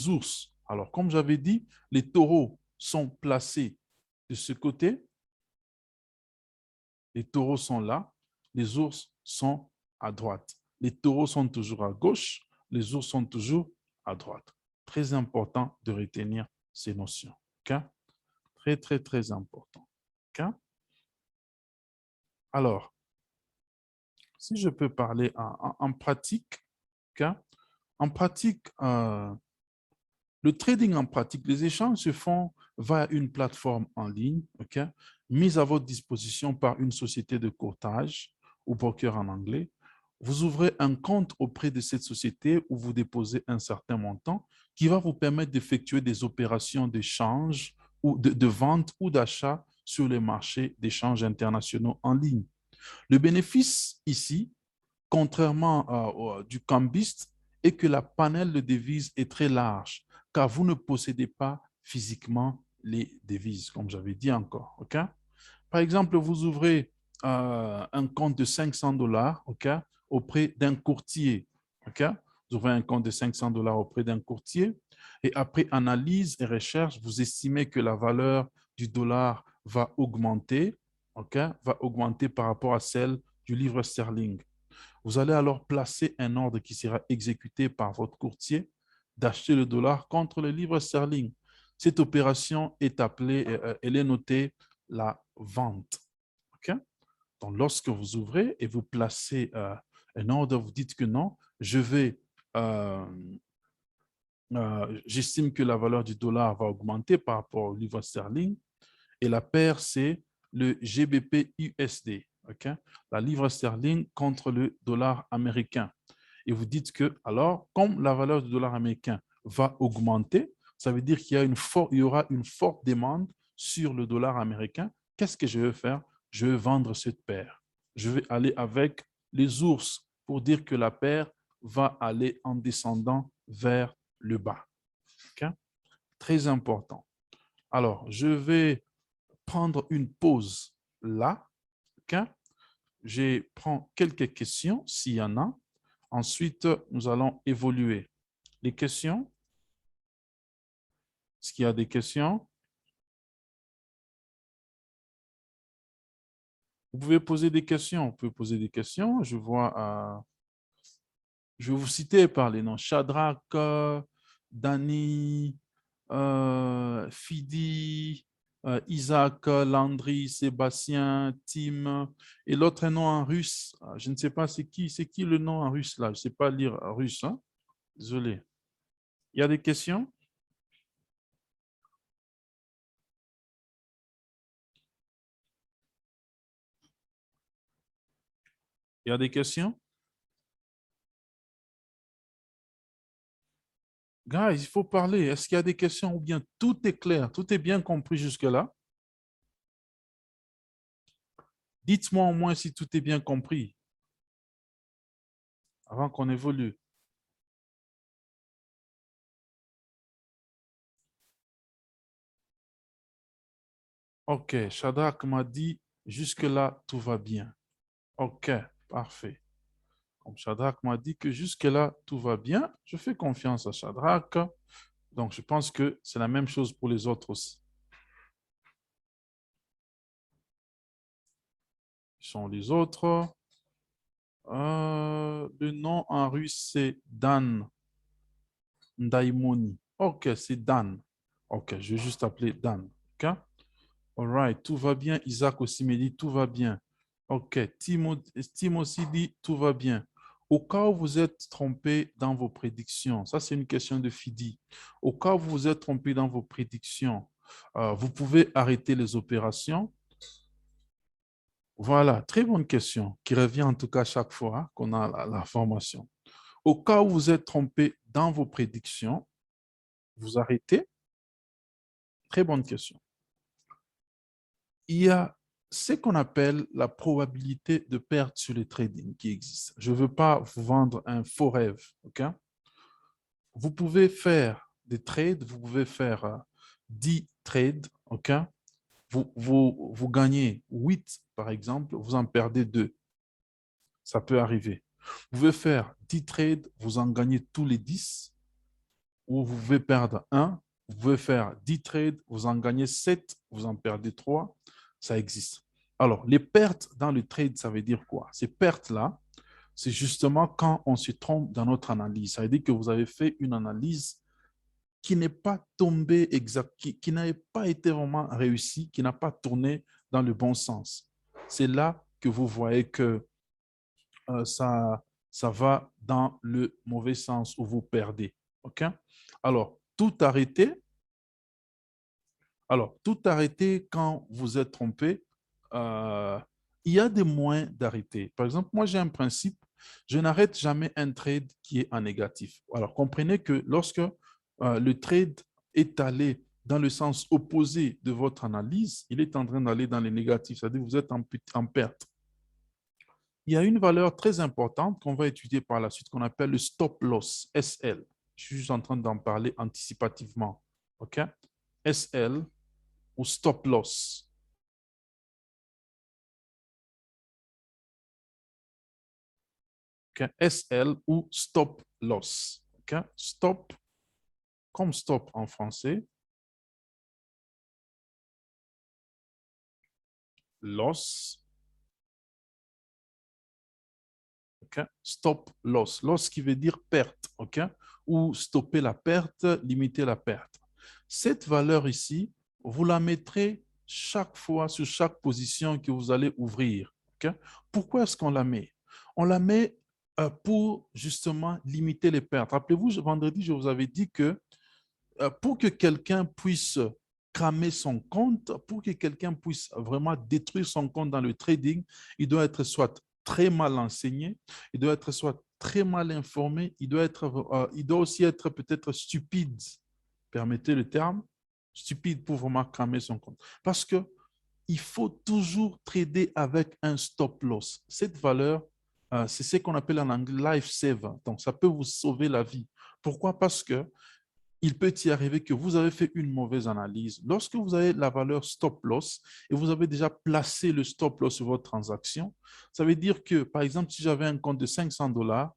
ours. Alors, comme j'avais dit, les taureaux sont placés de ce côté. Les taureaux sont là. Les ours sont à droite. Les taureaux sont toujours à gauche. Les ours sont toujours à droite. Très important de retenir ces notions. Okay? Très, très, très important. Okay? Alors, si je peux parler en pratique, okay? En pratique, le trading en pratique, les échanges se font via une plateforme en ligne, okay, mise à votre disposition par une société de courtage ou broker en anglais. Vous ouvrez un compte auprès de cette société où vous déposez un certain montant qui va vous permettre d'effectuer des opérations d'échange ou de vente ou d'achat sur les marchés d'échange internationaux en ligne. Le bénéfice ici, contrairement du cambiste, est que la panel de devises est très large, car vous ne possédez pas physiquement les devises, comme j'avais dit encore. Okay? Par exemple, vous ouvrez un compte de 500 dollars, okay, auprès d'un courtier. Okay? Vous ouvrez un compte de 500 dollars auprès d'un courtier et après analyse et recherche, vous estimez que la valeur du dollar va augmenter, okay, va augmenter par rapport à celle du livre sterling. Vous allez alors placer un ordre qui sera exécuté par votre courtier d'acheter le dollar contre le livre sterling. Cette opération est appelée, elle est notée la vente. Okay? Donc, lorsque vous ouvrez et vous placez un ordre, vous dites que non, j'estime que la valeur du dollar va augmenter par rapport au livre sterling et la paire, c'est le GBP USD. Okay? La livre sterling contre le dollar américain. Et vous dites que, alors, comme la valeur du dollar américain va augmenter, ça veut dire qu'il y aura une forte demande sur le dollar américain. Qu'est-ce que je vais faire? Je vais vendre cette paire. Je vais aller avec les ours pour dire que la paire va aller en descendant vers le bas. Okay? Très important. Alors, je vais prendre une pause là. Okay? Je prends quelques questions s'il y en a. Ensuite, nous allons évoluer. Les questions? Est-ce qu'il y a des questions? Vous pouvez poser des questions. Vous pouvez poser des questions. Je vois, je vais vous citer par les noms. Shadrach, Dani, Fidi, Isaac, Landry, Sébastien, Tim, et l'autre nom en russe. Je ne sais pas c'est qui le nom en russe là. Je ne sais pas lire russe. Hein? Désolé. Il y a des questions? Il y a des questions? Guys, il faut parler. Est-ce qu'il y a des questions ou bien tout est clair, tout est bien compris jusque-là? Dites-moi au moins si tout est bien compris avant qu'on évolue. OK, Shadrach m'a dit jusque-là, tout va bien. OK, parfait. Comme Shadrach m'a dit que jusque-là, tout va bien, je fais confiance à Shadrach. Donc, je pense que c'est la même chose pour les autres aussi. Qui sont les autres? Le nom en russe, c'est Dan Daimoni. OK, c'est Dan. OK, je vais juste appeler Dan. OK? All right, tout va bien. Isaac aussi me dit tout va bien. OK, Tim aussi dit tout va bien. Au cas où vous êtes trompé dans vos prédictions, ça c'est une question de Fidi. Au cas où vous vous êtes trompé dans vos prédictions, vous pouvez arrêter les opérations. Voilà, très bonne question qui revient en tout cas chaque fois qu'on a la formation. Au cas où vous êtes trompé dans vos prédictions, vous arrêtez. Très bonne question. Il y a c'est qu'on appelle la probabilité de perte sur le trading qui existe. Je ne veux pas vous vendre un faux rêve. OK? Vous pouvez faire des trades, vous pouvez faire 10 trades. OK? Vous gagnez 8, par exemple, vous en perdez 2. Ça peut arriver. Vous pouvez faire 10 trades, vous en gagnez tous les 10, ou vous pouvez perdre 1. Vous pouvez faire 10 trades, vous en gagnez 7, vous en perdez 3. Ça existe. Alors, les pertes dans le trade, ça veut dire quoi? Ces pertes-là, c'est justement quand on se trompe dans notre analyse. Ça veut dire que vous avez fait une analyse qui n'est pas tombée exact, qui n'a pas été vraiment réussie, qui n'a pas tourné dans le bon sens. C'est là que vous voyez que ça va dans le mauvais sens où vous perdez. OK? Alors, tout arrêter quand vous êtes trompé, euh, il y a des moyens d'arrêter. Par exemple, moi, j'ai un principe, je n'arrête jamais un trade qui est en négatif. Alors, comprenez que lorsque le trade est allé dans le sens opposé de votre analyse, il est en train d'aller dans les négatifs, c'est-à-dire que vous êtes en perte. Il y a une valeur très importante qu'on va étudier par la suite qu'on appelle le stop loss, SL. Je suis juste en train d'en parler anticipativement. OK? SL ou stop loss. OK? SL ou stop loss. OK? Stop, comme stop en français. Loss. OK? Stop loss. Loss qui veut dire perte. OK? Ou stopper la perte, limiter la perte. Cette valeur ici, vous la mettrez chaque fois sur chaque position que vous allez ouvrir. OK? Pourquoi est-ce qu'on la met? On la met pour justement limiter les pertes. Rappelez-vous, vendredi, je vous avais dit que pour que quelqu'un puisse cramer son compte, pour que quelqu'un puisse vraiment détruire son compte dans le trading, il doit être soit très mal enseigné, il doit être soit très mal informé, il doit aussi être peut-être stupide, permettez le terme, stupide pour vraiment cramer son compte. Parce que il faut toujours trader avec un stop loss. Cette valeur, c'est ce qu'on appelle en anglais life saver. Donc, ça peut vous sauver la vie. Pourquoi? Parce que il peut y arriver que vous avez fait une mauvaise analyse. Lorsque vous avez la valeur stop loss et vous avez déjà placé le stop loss sur votre transaction, ça veut dire que, par exemple, si j'avais un compte de 500 dollars,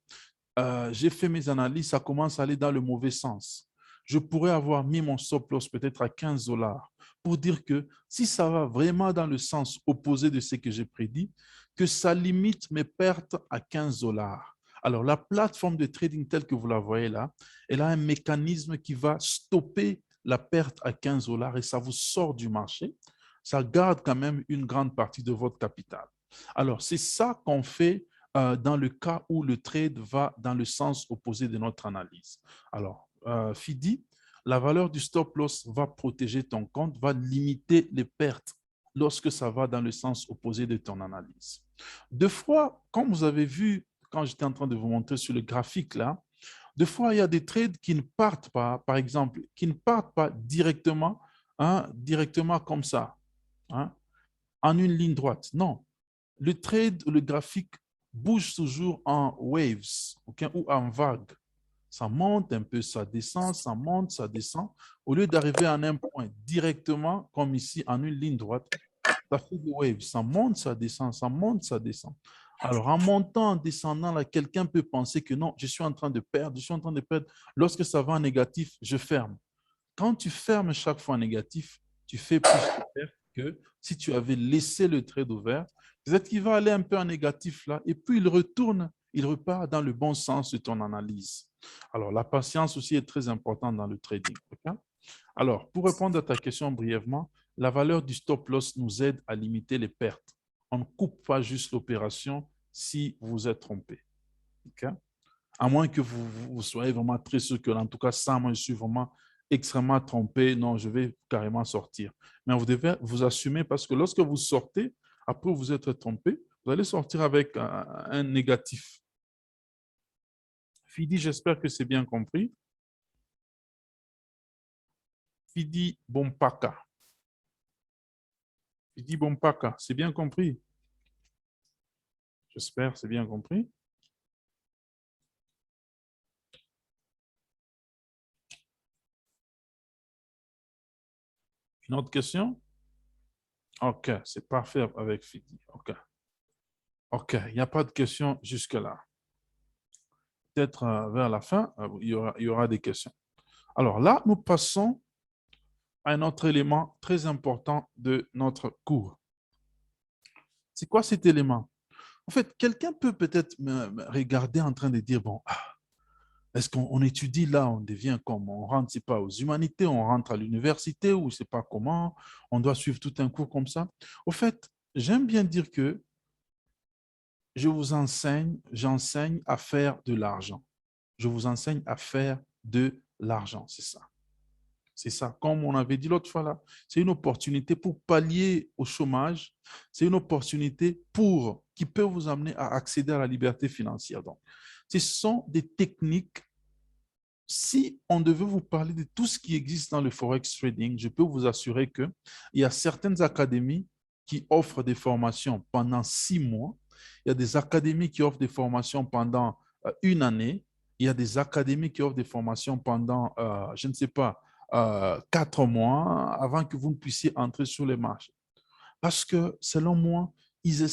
j'ai fait mes analyses, ça commence à aller dans le mauvais sens. Je pourrais avoir mis mon stop loss peut-être à 15 dollars pour dire que si ça va vraiment dans le sens opposé de ce que j'ai prédit, que ça limite mes pertes à 15 dollars. Alors, la plateforme de trading telle que vous la voyez là, elle a un mécanisme qui va stopper la perte à 15 dollars et ça vous sort du marché. Ça garde quand même une grande partie de votre capital. Alors, c'est ça qu'on fait dans le cas où le trade va dans le sens opposé de notre analyse. Alors, FIDI, la valeur du stop loss va protéger ton compte, va limiter les pertes lorsque ça va dans le sens opposé de ton analyse. Deux fois, comme vous avez vu quand j'étais en train de vous montrer sur le graphique là, des fois, il y a des trades qui ne partent pas, par exemple, qui ne partent pas directement, hein, directement comme ça, hein, en une ligne droite. Non, le trade, le graphique bouge toujours en waves, okay, ou en vagues. Ça monte un peu, ça descend, ça monte, ça descend. Au lieu d'arriver à un point directement, comme ici, en une ligne droite, ça fait des waves. Ça monte, ça descend, ça monte, ça descend. Alors, en montant, en descendant, là, quelqu'un peut penser que non, je suis en train de perdre, je suis en train de perdre. Lorsque ça va en négatif, je ferme. Quand tu fermes chaque fois en négatif, tu fais plus de pertes que si tu avais laissé le trade ouvert. Peut-être qu'il va aller un peu en négatif là, et puis il retourne, il repart dans le bon sens de ton analyse. Alors, la patience aussi est très importante dans le trading. Okay? Alors, pour répondre à ta question brièvement, la valeur du stop loss nous aide à limiter les pertes. On ne coupe pas juste l'opération si vous êtes trompé. Okay? À moins que vous soyez vraiment très sûr que, en tout cas, ça, moi, je suis vraiment extrêmement trompé. Non, je vais carrément sortir. Mais vous devez vous assumer parce que lorsque vous sortez, après vous êtes trompé, vous allez sortir avec un négatif. Fidi, j'espère que c'est bien compris. Fidi Bompaka. Fidi Bompaka, c'est bien compris? J'espère, c'est bien compris. Une autre question? OK, c'est parfait avec Fidi. OK. OK, il n'y a pas de question jusque-là. Peut-être vers la fin, il y aura des questions. Alors là, nous passons à un autre élément très important de notre cours. C'est quoi cet élément? En fait, quelqu'un peut peut-être me regarder en train de dire, bon, est-ce qu'on étudie là, on devient comme, on rentre, c'est pas aux humanités, on rentre à l'université ou c'est pas comment, on doit suivre tout un cours comme ça. Au fait, j'aime bien dire que je vous enseigne, j'enseigne à faire de l'argent. Je vous enseigne à faire de l'argent, c'est ça. C'est ça, comme on avait dit l'autre fois là, c'est une opportunité pour pallier au chômage, c'est une opportunité qui peut vous amener à accéder à la liberté financière. Donc, ce sont des techniques. Si on devait vous parler de tout ce qui existe dans le forex trading, je peux vous assurer qu'il y a certaines académies qui offrent des formations pendant 6 mois. Il y a des académies qui offrent des formations pendant une année. Il y a des académies qui offrent des formations pendant, je ne sais pas, 4 mois avant que vous ne puissiez entrer sur les marchés. Parce que, selon moi, ils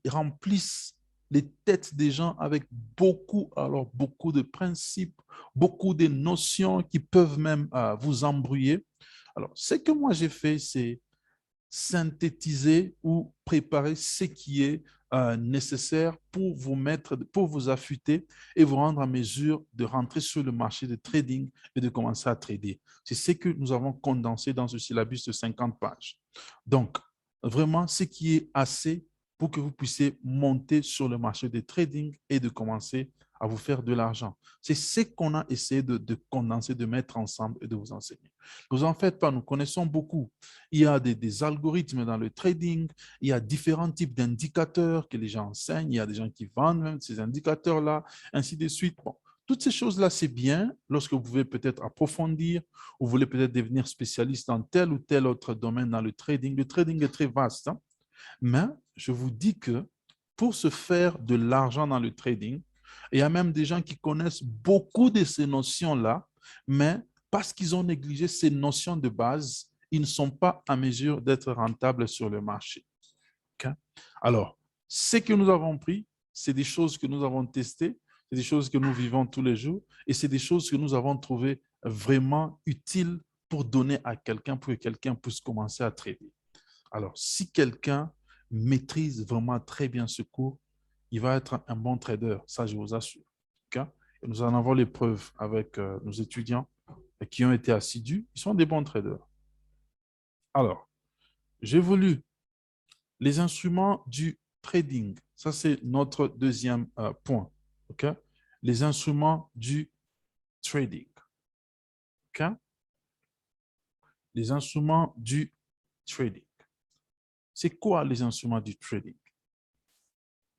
remplissent les têtes des gens avec beaucoup de principes, beaucoup de notions qui peuvent même vous embrouiller. Alors, ce que moi j'ai fait, c'est synthétiser ou préparer ce qui est nécessaire pour vous mettre, pour vous affûter et vous rendre en mesure de rentrer sur le marché de trading et de commencer à trader. C'est ce que nous avons condensé dans ce syllabus de 50 pages. Donc, vraiment, ce qui est assez pour que vous puissiez monter sur le marché de trading et de commencer à vous faire de l'argent. C'est ce qu'on a essayé de condenser, de mettre ensemble et de vous enseigner. Vous en faites pas, nous connaissons beaucoup. Il y a des algorithmes dans le trading, il y a différents types d'indicateurs que les gens enseignent, il y a des gens qui vendent même ces indicateurs-là, ainsi de suite. Bon, toutes ces choses-là, c'est bien lorsque vous pouvez peut-être approfondir ou vous voulez peut-être devenir spécialiste dans tel ou tel autre domaine dans le trading. Le trading est très vaste, hein? Mais je vous dis que pour se faire de l'argent dans le trading, il y a même des gens qui connaissent beaucoup de ces notions-là, mais parce qu'ils ont négligé ces notions de base, ils ne sont pas en mesure d'être rentables sur le marché. Okay? Alors, ce que nous avons pris, c'est des choses que nous avons testées, c'est des choses que nous vivons tous les jours et c'est des choses que nous avons trouvées vraiment utiles pour donner à quelqu'un, pour que quelqu'un puisse commencer à trader. Alors, si quelqu'un maîtrise vraiment très bien ce cours, il va être un bon trader, ça je vous assure. Okay? Et nous en avons les preuves avec nos étudiants qui ont été assidus, ils sont des bons traders. Alors, j'ai voulu les instruments du trading. Ça, c'est notre deuxième point. Okay? Les instruments du trading. Okay? Les instruments du trading. C'est quoi les instruments du trading?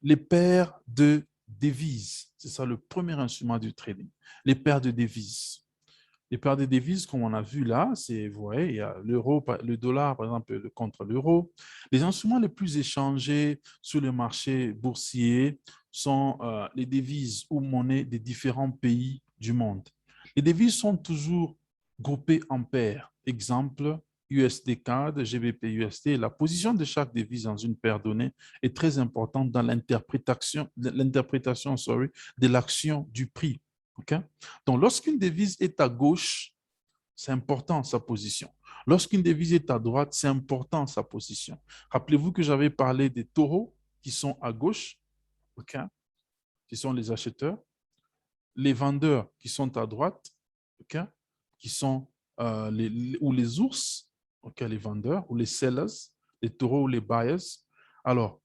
Les paires de devises. C'est ça le premier instrument du trading. Les paires de devises. Les paires de devises, comme on a vu là, c'est, vous voyez, il y a l'euro, le dollar, par exemple, contre l'euro. Les instruments les plus échangés sur le marché boursier sont les devises ou monnaies des différents pays du monde. Les devises sont toujours groupées en paires. Exemple, USD CAD, GBP USD. La position de chaque devise dans une paire donnée est très importante dans l'interprétation de l'action du prix. Okay? Donc, lorsqu'une devise est à gauche, c'est important sa position. Lorsqu'une devise est à droite, c'est important sa position. Rappelez-vous que j'avais parlé des taureaux qui sont à gauche, okay, qui sont les acheteurs, les vendeurs qui sont à droite, okay, qui sont ou les ours, okay, les vendeurs, ou les sellers, les taureaux ou les buyers. Alors,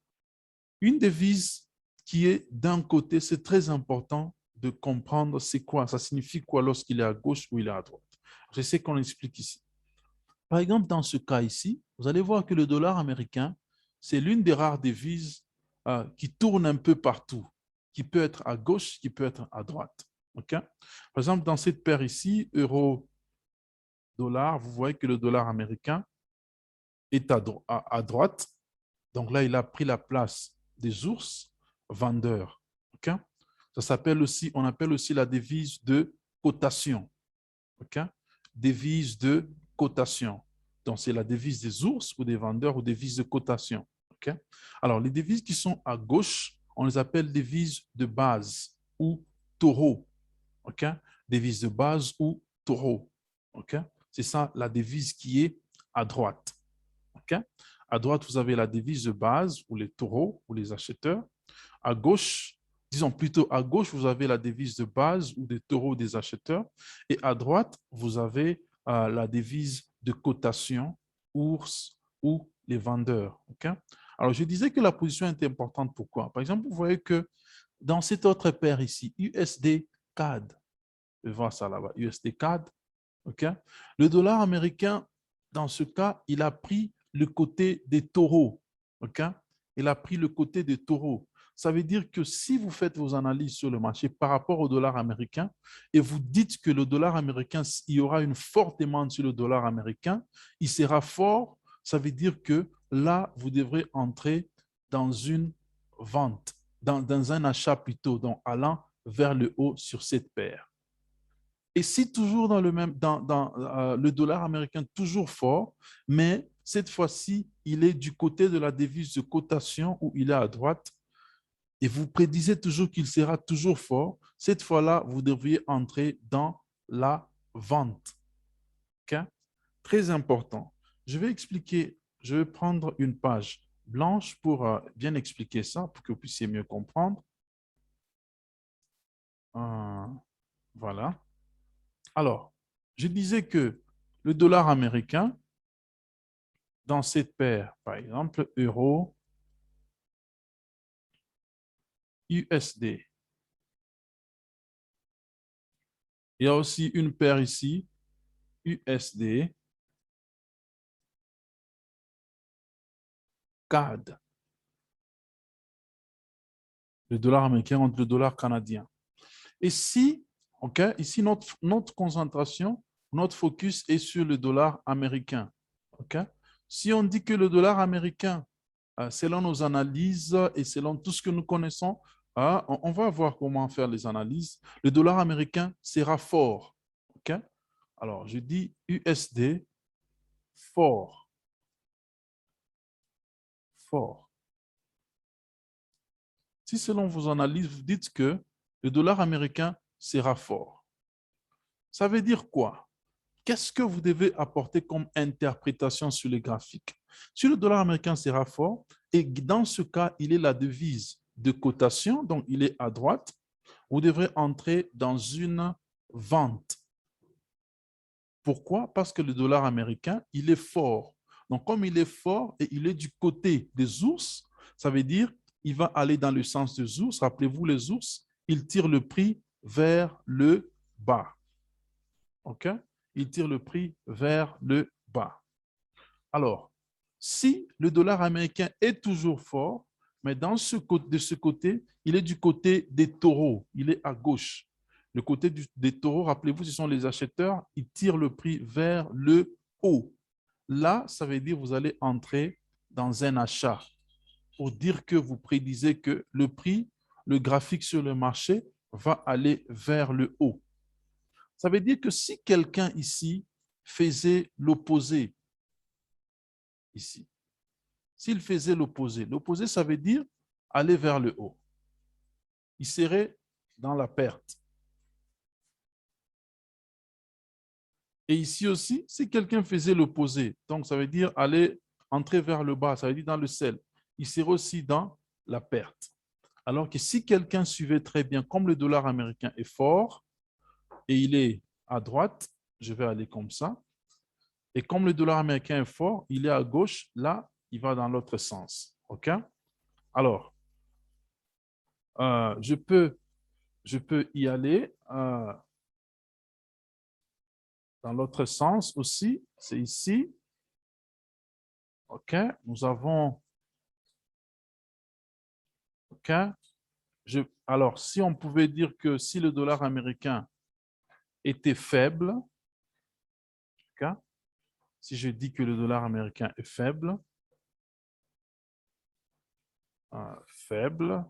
une devise qui est d'un côté, c'est très important de comprendre c'est quoi, ça signifie quoi lorsqu'il est à gauche ou il est à droite. C'est ce qu'on explique ici. Par exemple, dans ce cas ici, vous allez voir que le dollar américain, c'est l'une des rares devises qui tourne un peu partout, qui peut être à gauche, qui peut être à droite. Okay? Par exemple, dans cette paire ici, euro-dollar, vous voyez que le dollar américain est à droite. Donc là, il a pris la place des ours vendeurs. OK? Ça s'appelle aussi, on appelle aussi la devise de cotation. OK? Devise de cotation. Donc, c'est la devise des ours ou des vendeurs ou devise de cotation. OK? Alors, les devises qui sont à gauche, on les appelle devises de base ou taureau. OK? Devise de base ou taureau. OK? C'est ça la devise qui est à droite. OK? À droite, vous avez la devise de base ou les taureaux ou les acheteurs. À gauche, disons plutôt à gauche, vous avez la devise de base ou des taureaux ou des acheteurs. Et à droite, vous avez la devise de cotation, ours ou les vendeurs. OK? Alors, je disais que la position est importante. Pourquoi? Par exemple, vous voyez que dans cette autre paire ici, USD CAD, je vais voir ça là-bas, USD CAD, OK? Le dollar américain, dans ce cas, il a pris le côté des taureaux. OK? Il a pris le côté des taureaux. Ça veut dire que si vous faites vos analyses sur le marché par rapport au dollar américain et vous dites que le dollar américain, il y aura une forte demande sur le dollar américain, il sera fort, ça veut dire que là, vous devrez entrer dans une vente, dans un achat plutôt, donc allant vers le haut sur cette paire. Et si toujours dans le dollar américain, toujours fort, mais cette fois-ci, il est du côté de la devise de cotation où il est à droite, et vous prédisez toujours qu'il sera toujours fort, cette fois-là, vous devriez entrer dans la vente. OK? Très important. Je vais expliquer, je vais prendre une page blanche pour bien expliquer ça, pour que vous puissiez mieux comprendre. Voilà. Alors, je disais que le dollar américain, dans cette paire, par exemple, euro, USD. Il y a aussi une paire ici, USD, CAD. Le dollar américain contre le dollar canadien. Et si, OK, ici, notre concentration, notre focus est sur le dollar américain. OK? Si on dit que le dollar américain, selon nos analyses et selon tout ce que nous connaissons, on va voir comment faire les analyses. Le dollar américain sera fort. OK? Alors, je dis USD fort. Fort. Si selon vos analyses, vous dites que le dollar américain sera fort, ça veut dire quoi? Qu'est-ce que vous devez apporter comme interprétation sur les graphiques? Si le dollar américain sera fort, et dans ce cas, il est la devise de cotation, donc il est à droite, vous devrez entrer dans une vente. Pourquoi? Parce que le dollar américain, il est fort. Donc, comme il est fort et il est du côté des ours, ça veut dire qu'il va aller dans le sens des ours. Rappelez-vous, les ours, ils tirent le prix vers le bas. OK? Ils tirent le prix vers le bas. Alors, si le dollar américain est toujours fort, mais de ce côté, il est du côté des taureaux, il est à gauche. Le côté des taureaux, rappelez-vous, ce sont les acheteurs, ils tirent le prix vers le haut. Là, ça veut dire que vous allez entrer dans un achat pour dire que vous prédisez que le prix, le graphique sur le marché va aller vers le haut. Ça veut dire que si quelqu'un ici faisait l'opposé, ici, s'il faisait l'opposé, l'opposé, ça veut dire aller vers le haut. Il serait dans la perte. Et ici aussi, si quelqu'un faisait l'opposé, donc ça veut dire aller entrer vers le bas, ça veut dire dans le sel, il serait aussi dans la perte. Alors que si quelqu'un suivait très bien, comme le dollar américain est fort et il est à droite, je vais aller comme ça, et comme le dollar américain est fort, il est à gauche, là, il va dans l'autre sens. OK? Alors, je peux y aller dans l'autre sens aussi. C'est ici. OK? Nous avons... OK? Alors, si on pouvait dire que si le dollar américain était faible, OK? Si je dis que le dollar américain est faible, faible,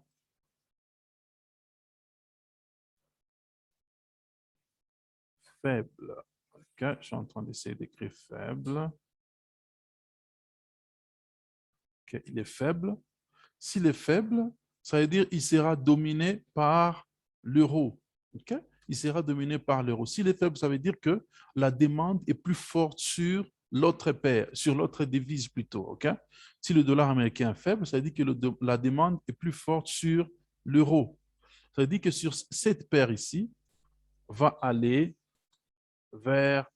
faible. OK, je suis en train d'essayer d'écrire faible. OK, il est faible. S'il est faible, ça veut dire qu'il sera dominé par l'euro. OK? Il sera dominé par l'euro. S'il est faible, ça veut dire que la demande est plus forte sur l'autre paire, sur l'autre devise plutôt. OK? Si le dollar américain est faible, ça veut dire que la demande est plus forte sur l'euro. Ça veut dire que sur cette paire ici, va aller vers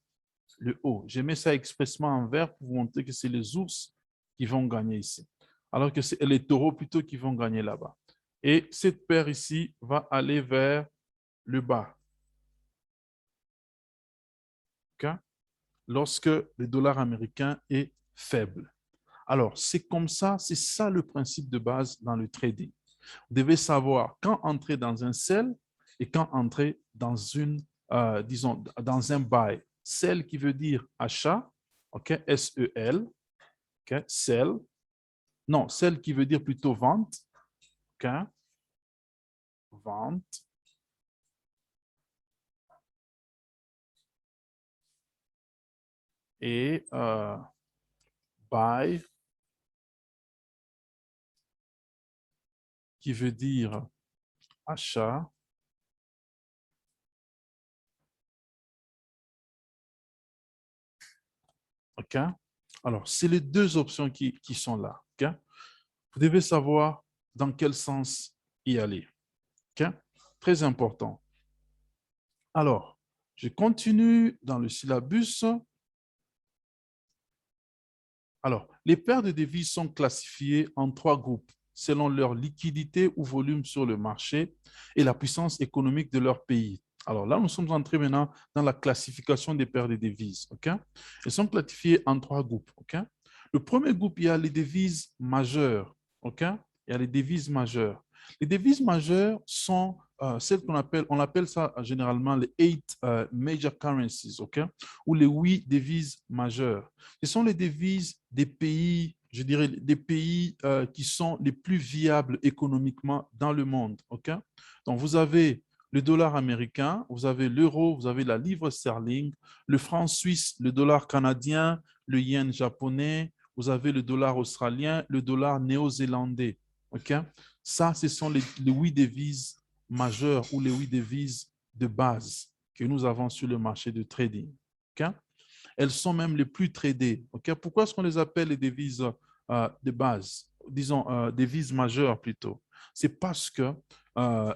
le haut. J'ai mis ça expressement en vert pour vous montrer que c'est les ours qui vont gagner ici, alors que c'est les taureaux plutôt qui vont gagner là-bas. Et cette paire ici va aller vers le bas. Okay? Lorsque le dollar américain est faible. Alors, c'est comme ça, c'est ça le principe de base dans le trading. Vous devez savoir quand entrer dans un sell et quand entrer dans une, disons, dans un buy. Sell qui veut dire achat, OK, S-E-L, OK, sell. Non, sell qui veut dire plutôt vente, OK, vente. Et buy qui veut dire achat. OK? Alors, c'est les deux options qui sont là. OK? Vous devez savoir dans quel sens y aller. OK? Très important. Alors, je continue dans le syllabus. Alors, les paires de devises sont classifiées en trois groupes selon leur liquidité ou volume sur le marché et la puissance économique de leur pays. Alors là, nous sommes entrés maintenant dans la classification des paires de devises. Okay? Elles sont classifiées en trois groupes. Okay? Le premier groupe, il y a les devises majeures. Okay? Il y a les devises majeures. Les devises majeures sont celles on appelle ça généralement les 8 major currencies, okay? Ou les 8 devises majeures. Ce sont les devises des pays, je dirais, des pays qui sont les plus viables économiquement dans le monde. Okay? Donc, vous avez le dollar américain, vous avez l'euro, vous avez la livre sterling, le franc suisse, le dollar canadien, le yen japonais, vous avez le dollar australien, le dollar néo-zélandais. Okay? Ça, ce sont les 8 devises majeures ou les 8 devises de base que nous avons sur le marché de trading. Okay? Elles sont même les plus tradées. Okay? Pourquoi est-ce qu'on les appelle les devises de base, disons devises majeures plutôt? C'est parce que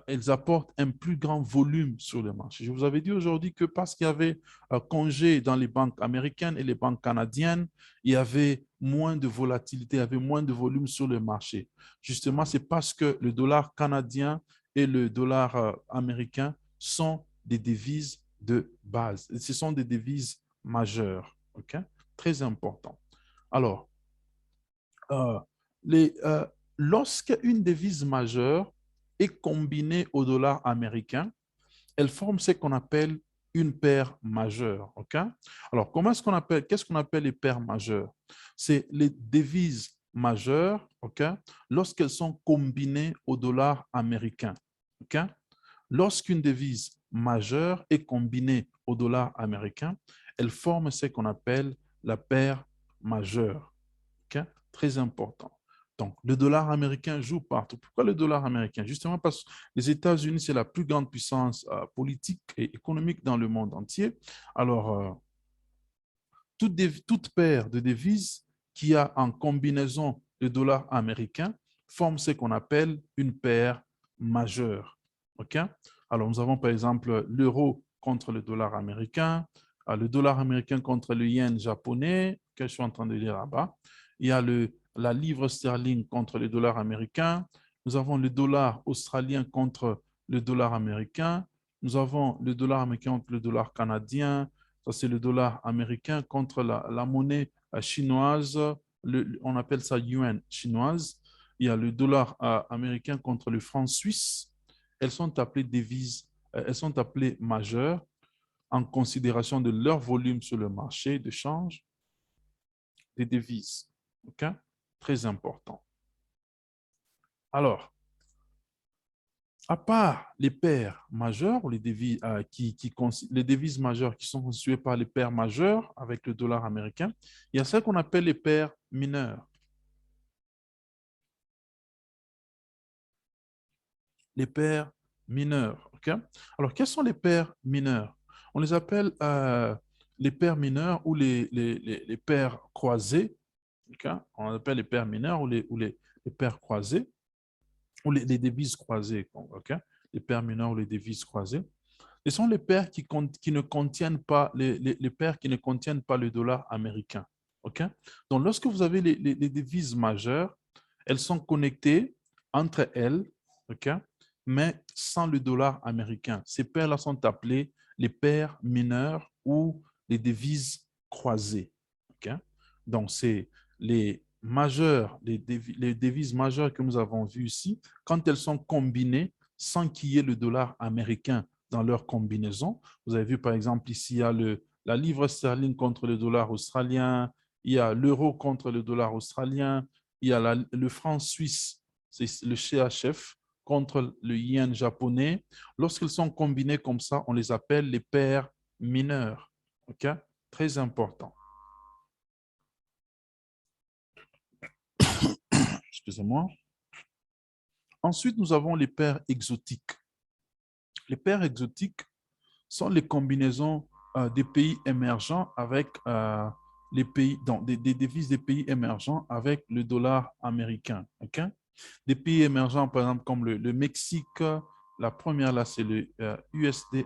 elles apportent un plus grand volume sur le marché. Je vous avais dit aujourd'hui que parce qu'il y avait congé dans les banques américaines et les banques canadiennes, il y avait moins de volatilité, il y avait moins de volume sur le marché. Justement, c'est parce que le dollar canadien et le dollar américain sont des devises de base. Ce sont des devises majeures. OK? Très important. Alors, euh, lorsque une devise majeure est combinée au dollar américain, elle forme ce qu'on appelle une paire majeure. OK? Alors, qu'est-ce qu'on appelle les paires majeures? C'est les devises majeures, OK? Lorsqu'elles sont combinées au dollar américain. OK? Lorsqu'une devise majeure est combinée au dollar américain, elle forme ce qu'on appelle la paire majeure. Okay? Très important. Donc, le dollar américain joue partout. Pourquoi le dollar américain? Justement parce que les États-Unis, c'est la plus grande puissance politique et économique dans le monde entier. Alors, toute paire de devises qui a en combinaison le dollar américain forme ce qu'on appelle une paire majeure. OK? Alors, nous avons par exemple l'euro contre le dollar américain, le dollar américain contre le yen japonais, que je suis en train de lire là-bas. Il y a la livre sterling contre le dollar américain. Nous avons le dollar australien contre le dollar américain. Nous avons le dollar américain contre le dollar canadien. Ça, c'est le dollar américain contre la monnaie chinoise. On appelle ça yuan chinoise. Il y a le dollar américain contre le franc suisse. Elles sont appelées devises, elles sont appelées majeures en considération de leur volume sur le marché de change des devises. OK? Très important. Alors, à part les paires majeures, ou les devises, les devises majeures qui sont constituées par les paires majeures avec le dollar américain, il y a ce qu'on appelle les paires mineures. Les paires mineures. Okay? Alors, quelles sont les paires mineures? On les appelle les paires mineures ou les paires croisées. Okay? On appelle les paires mineures ou les paires croisées ou les devises croisées. Okay? Les paires mineures ou les devises croisées. Ce sont les paires qui ne contiennent pas les paires qui ne contiennent pas le dollar américain. Okay? Donc, lorsque vous avez les devises majeures, elles sont connectées entre elles, okay? Mais sans le dollar américain. Ces paires-là sont appelées les paires mineures ou les devises croisées. Okay? Donc, c'est les majeures, les devises majeures que nous avons vues ici, quand elles sont combinées sans qu'il y ait le dollar américain dans leur combinaison. Vous avez vu, par exemple, ici, il y a la livre sterling contre le dollar australien, il y a l'euro contre le dollar australien, il y a le franc suisse, c'est le CHF, contre le yen japonais. Lorsqu'ils sont combinés comme ça, on les appelle les paires mineures. OK? Très important. Excusez-moi. Ensuite, nous avons les paires exotiques. Les paires exotiques sont les combinaisons des pays émergents avec les pays, donc des devises des pays émergents avec le dollar américain. Okay? Des pays émergents, par exemple, comme le Mexique, la première là, c'est le USD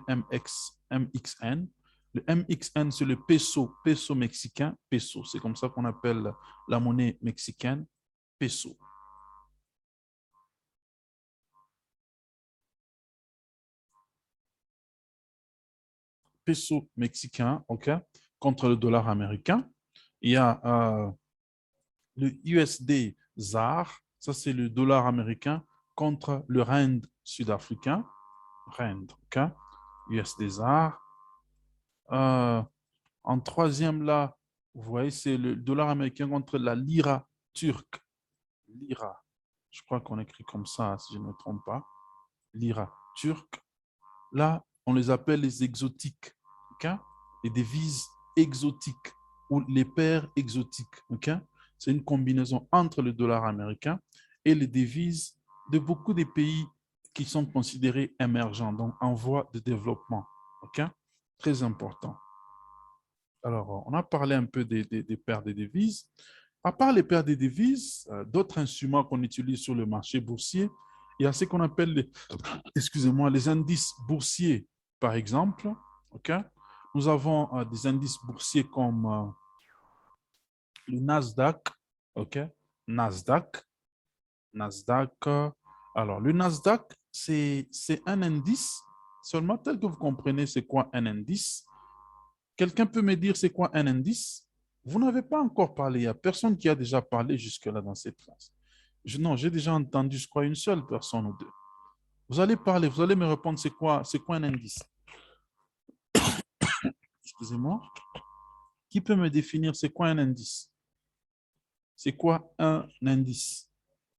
MXN. Le MXN, c'est le peso mexicain, peso. C'est comme ça qu'on appelle la monnaie mexicaine, peso. Peso mexicain, OK, contre le dollar américain. Il y a le USD ZAR, ça c'est le dollar américain contre le rand sud-africain. Rand, OK, USD ZAR. En troisième là, vous voyez, c'est le dollar américain contre la lira turque. Lira, je crois qu'on écrit comme ça, si je ne me trompe pas. Lira turque. Là, on les appelle les exotiques, okay? Les devises exotiques ou les paires exotiques. Okay? C'est une combinaison entre le dollar américain et les devises de beaucoup de pays qui sont considérés émergents, donc en voie de développement. Okay? Très important. Alors, on a parlé un peu des paires de devises. À part les paires de devises, d'autres instruments qu'on utilise sur le marché boursier, il y a ce qu'on appelle excusez-moi, les indices boursiers, par exemple. Okay? Nous avons des indices boursiers comme le Nasdaq. Okay? Nasdaq. Nasdaq. Alors, le Nasdaq, c'est un indice. Seulement, tel que vous comprenez, c'est quoi un indice? Quelqu'un peut me dire c'est quoi un indice? Vous n'avez pas encore parlé. Il n'y a personne qui a déjà parlé jusque-là dans cette classe. Non, j'ai déjà entendu, je crois, une seule personne ou deux. Vous allez parler, vous allez me répondre c'est quoi un indice? Excusez-moi. Qui peut me définir c'est quoi un indice? C'est quoi un indice?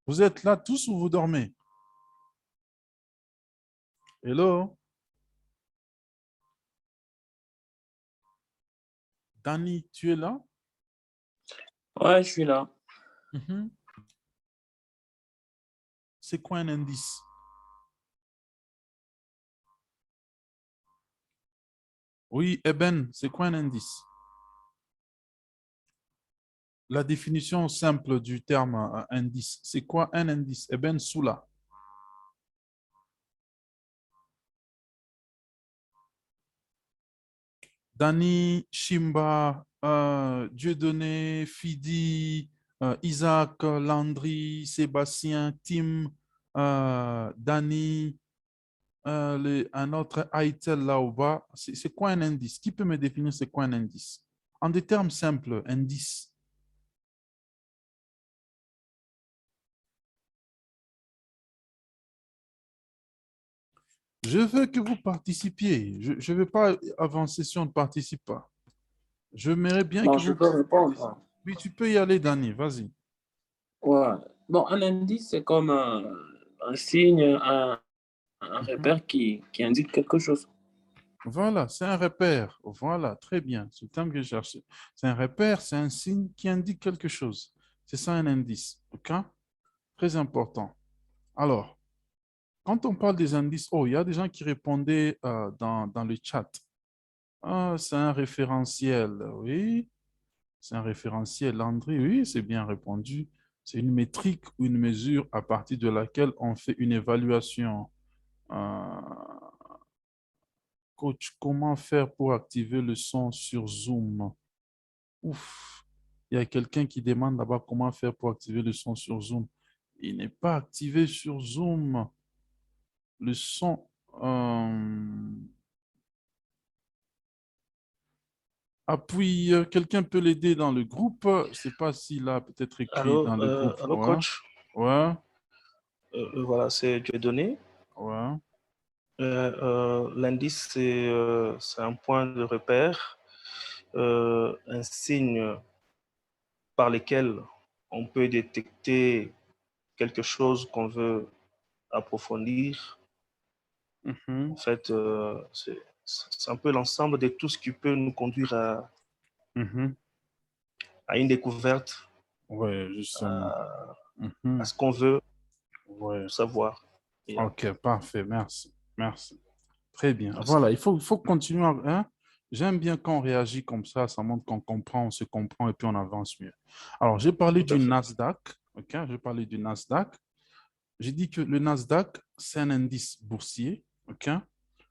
Vous êtes là tous ou vous dormez? Hello? Danny, tu es là? Ouais, je suis là. Mhm. C'est quoi un indice? Oui, Eben, c'est quoi un indice? La définition simple du terme indice, c'est quoi un indice? Eben Soula. Dani, Shimba, Dieudonné, Fidi, Isaac, Landry, Sébastien, Tim, Dani, un autre Aitel là au bas. C'est quoi un indice? Qui peut me définir c'est quoi un indice? En des termes simples, indice. Je veux que vous participiez. Je ne veux pas avancer si on ne participe pas. J'aimerais bien Non, que je vous... peux répondre. Oui, tu peux y aller, Danny, vas-y. Ouais. Bon, un indice, c'est comme un signe, un Mhm. repère qui indique quelque chose. Voilà, c'est un repère. Voilà, très bien. C'est le terme que je cherchais. C'est un repère, c'est un signe qui indique quelque chose. C'est ça un indice. OK? Très important. Alors, quand on parle des indices, oh, il y a des gens qui répondaient dans le chat. Ah, c'est un référentiel. Oui, c'est un référentiel. André, oui, c'est bien répondu. C'est une métrique ou une mesure à partir de laquelle on fait une évaluation. Euh, Coach, comment faire pour activer le son sur Zoom? Ouf, il y a quelqu'un qui demande là-bas comment faire pour activer le son sur Zoom. Il n'est pas activé sur Zoom. Le son. Ah, puis quelqu'un peut l'aider dans le groupe. Je ne sais pas s'il a peut-être écrit dans le groupe. Allô, Ouais, coach. ouais, Voilà, c'est Dieudonné. ouais. L'indice, c'est un point de repère, un signe par lequel on peut détecter quelque chose qu'on veut approfondir. Mhm, En fait, c'est un peu l'ensemble de tout ce qui peut nous conduire mhm. à une découverte, Ouais, justement. à Mhm, ce qu'on veut ouais. savoir. Yeah. OK, parfait. Merci. Merci. Très bien. Merci. Voilà, il faut continuer. Hein? J'aime bien quand on réagit comme ça montre qu'on comprend, on se comprend et puis on avance mieux. Alors, j'ai parlé Tout à du fait. Nasdaq. OK, j'ai parlé du Nasdaq. J'ai dit que le Nasdaq, c'est un indice boursier. OK?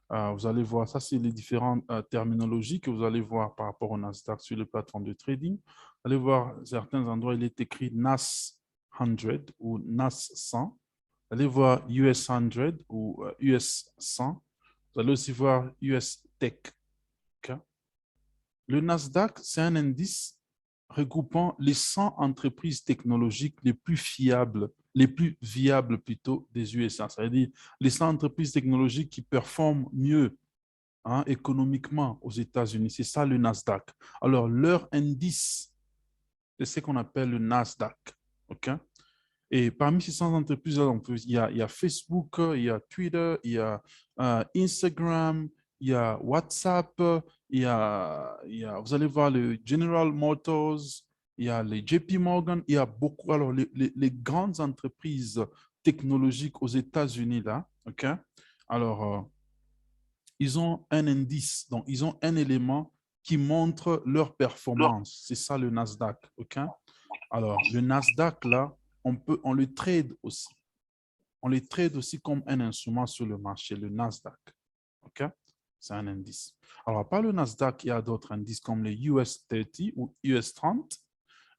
Vous allez voir, ça, c'est les différentes terminologies que vous allez voir par rapport au Nasdaq sur les plateformes de trading. Vous allez voir, certains endroits, il est écrit NAS 100 ou NAS 100. Vous allez voir US 100 ou US 100. Vous allez aussi voir US Tech. OK? Le Nasdaq, c'est un indice regroupant les 100 entreprises technologiques les plus fiables, les plus viables plutôt des USA. Ça veut dire les 100 entreprises technologiques qui performent mieux, hein, économiquement aux États-Unis. C'est ça le Nasdaq. Alors, leur indice, c'est ce qu'on appelle le Nasdaq. OK? Et parmi ces 100 entreprises, il y a Facebook, il y a Twitter, il y a Instagram, il y a WhatsApp, vous allez voir le General Motors, il y a les JP Morgan, il y a beaucoup, alors les grandes entreprises technologiques aux États-Unis, là, OK? Alors, ils ont un indice, donc ils ont un élément qui montre leur performance. C'est ça le Nasdaq, OK? Alors, le Nasdaq, là, on le trade aussi. On le trade aussi comme un instrument sur le marché, le Nasdaq. OK? C'est un indice. Alors, à part le Nasdaq, il y a d'autres indices comme les US 30 ou US 30,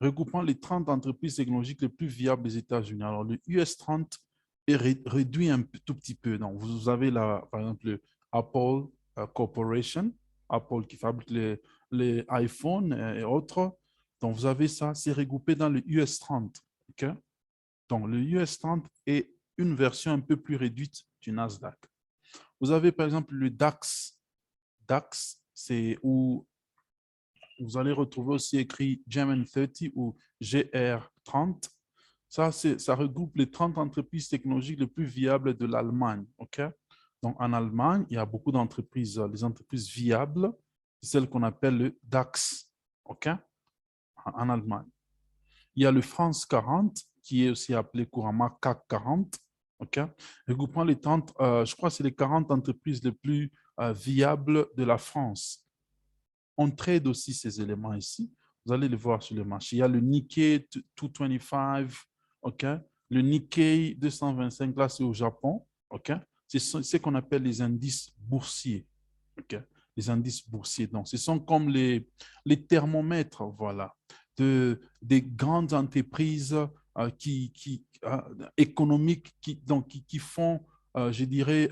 regroupant les 30 entreprises technologiques les plus viables des États-Unis. Alors, le US 30 est réduit un tout petit peu. Donc, vous avez là, par exemple, le Apple Corporation, Apple qui fabrique les iPhones et autres. Donc, vous avez ça, c'est regroupé dans le US 30. OK? Donc, le US 30 est une version un peu plus réduite du Nasdaq. Vous avez par exemple le DAX. DAX, c'est où vous allez retrouver aussi écrit German 30 ou GR30. Ça regroupe les 30 entreprises technologiques les plus viables de l'Allemagne. OK? Donc, en Allemagne, il y a beaucoup d'entreprises, les entreprises viables, celles qu'on appelle le DAX. OK? En Allemagne. Il y a le France 40, qui est aussi appelé couramment CAC 40, OK? Regroupant les 30, je crois que c'est les 40 entreprises les plus viables de la France. On trade aussi ces éléments ici. Vous allez les voir sur le marché. Il y a le Nikkei 225, OK? Le Nikkei 225, là, c'est au Japon, OK? C'est ce qu'on appelle les indices boursiers, OK? Les indices boursiers. Donc, ce sont comme les thermomètres, voilà, des grandes entreprises économiques qui font, je dirais,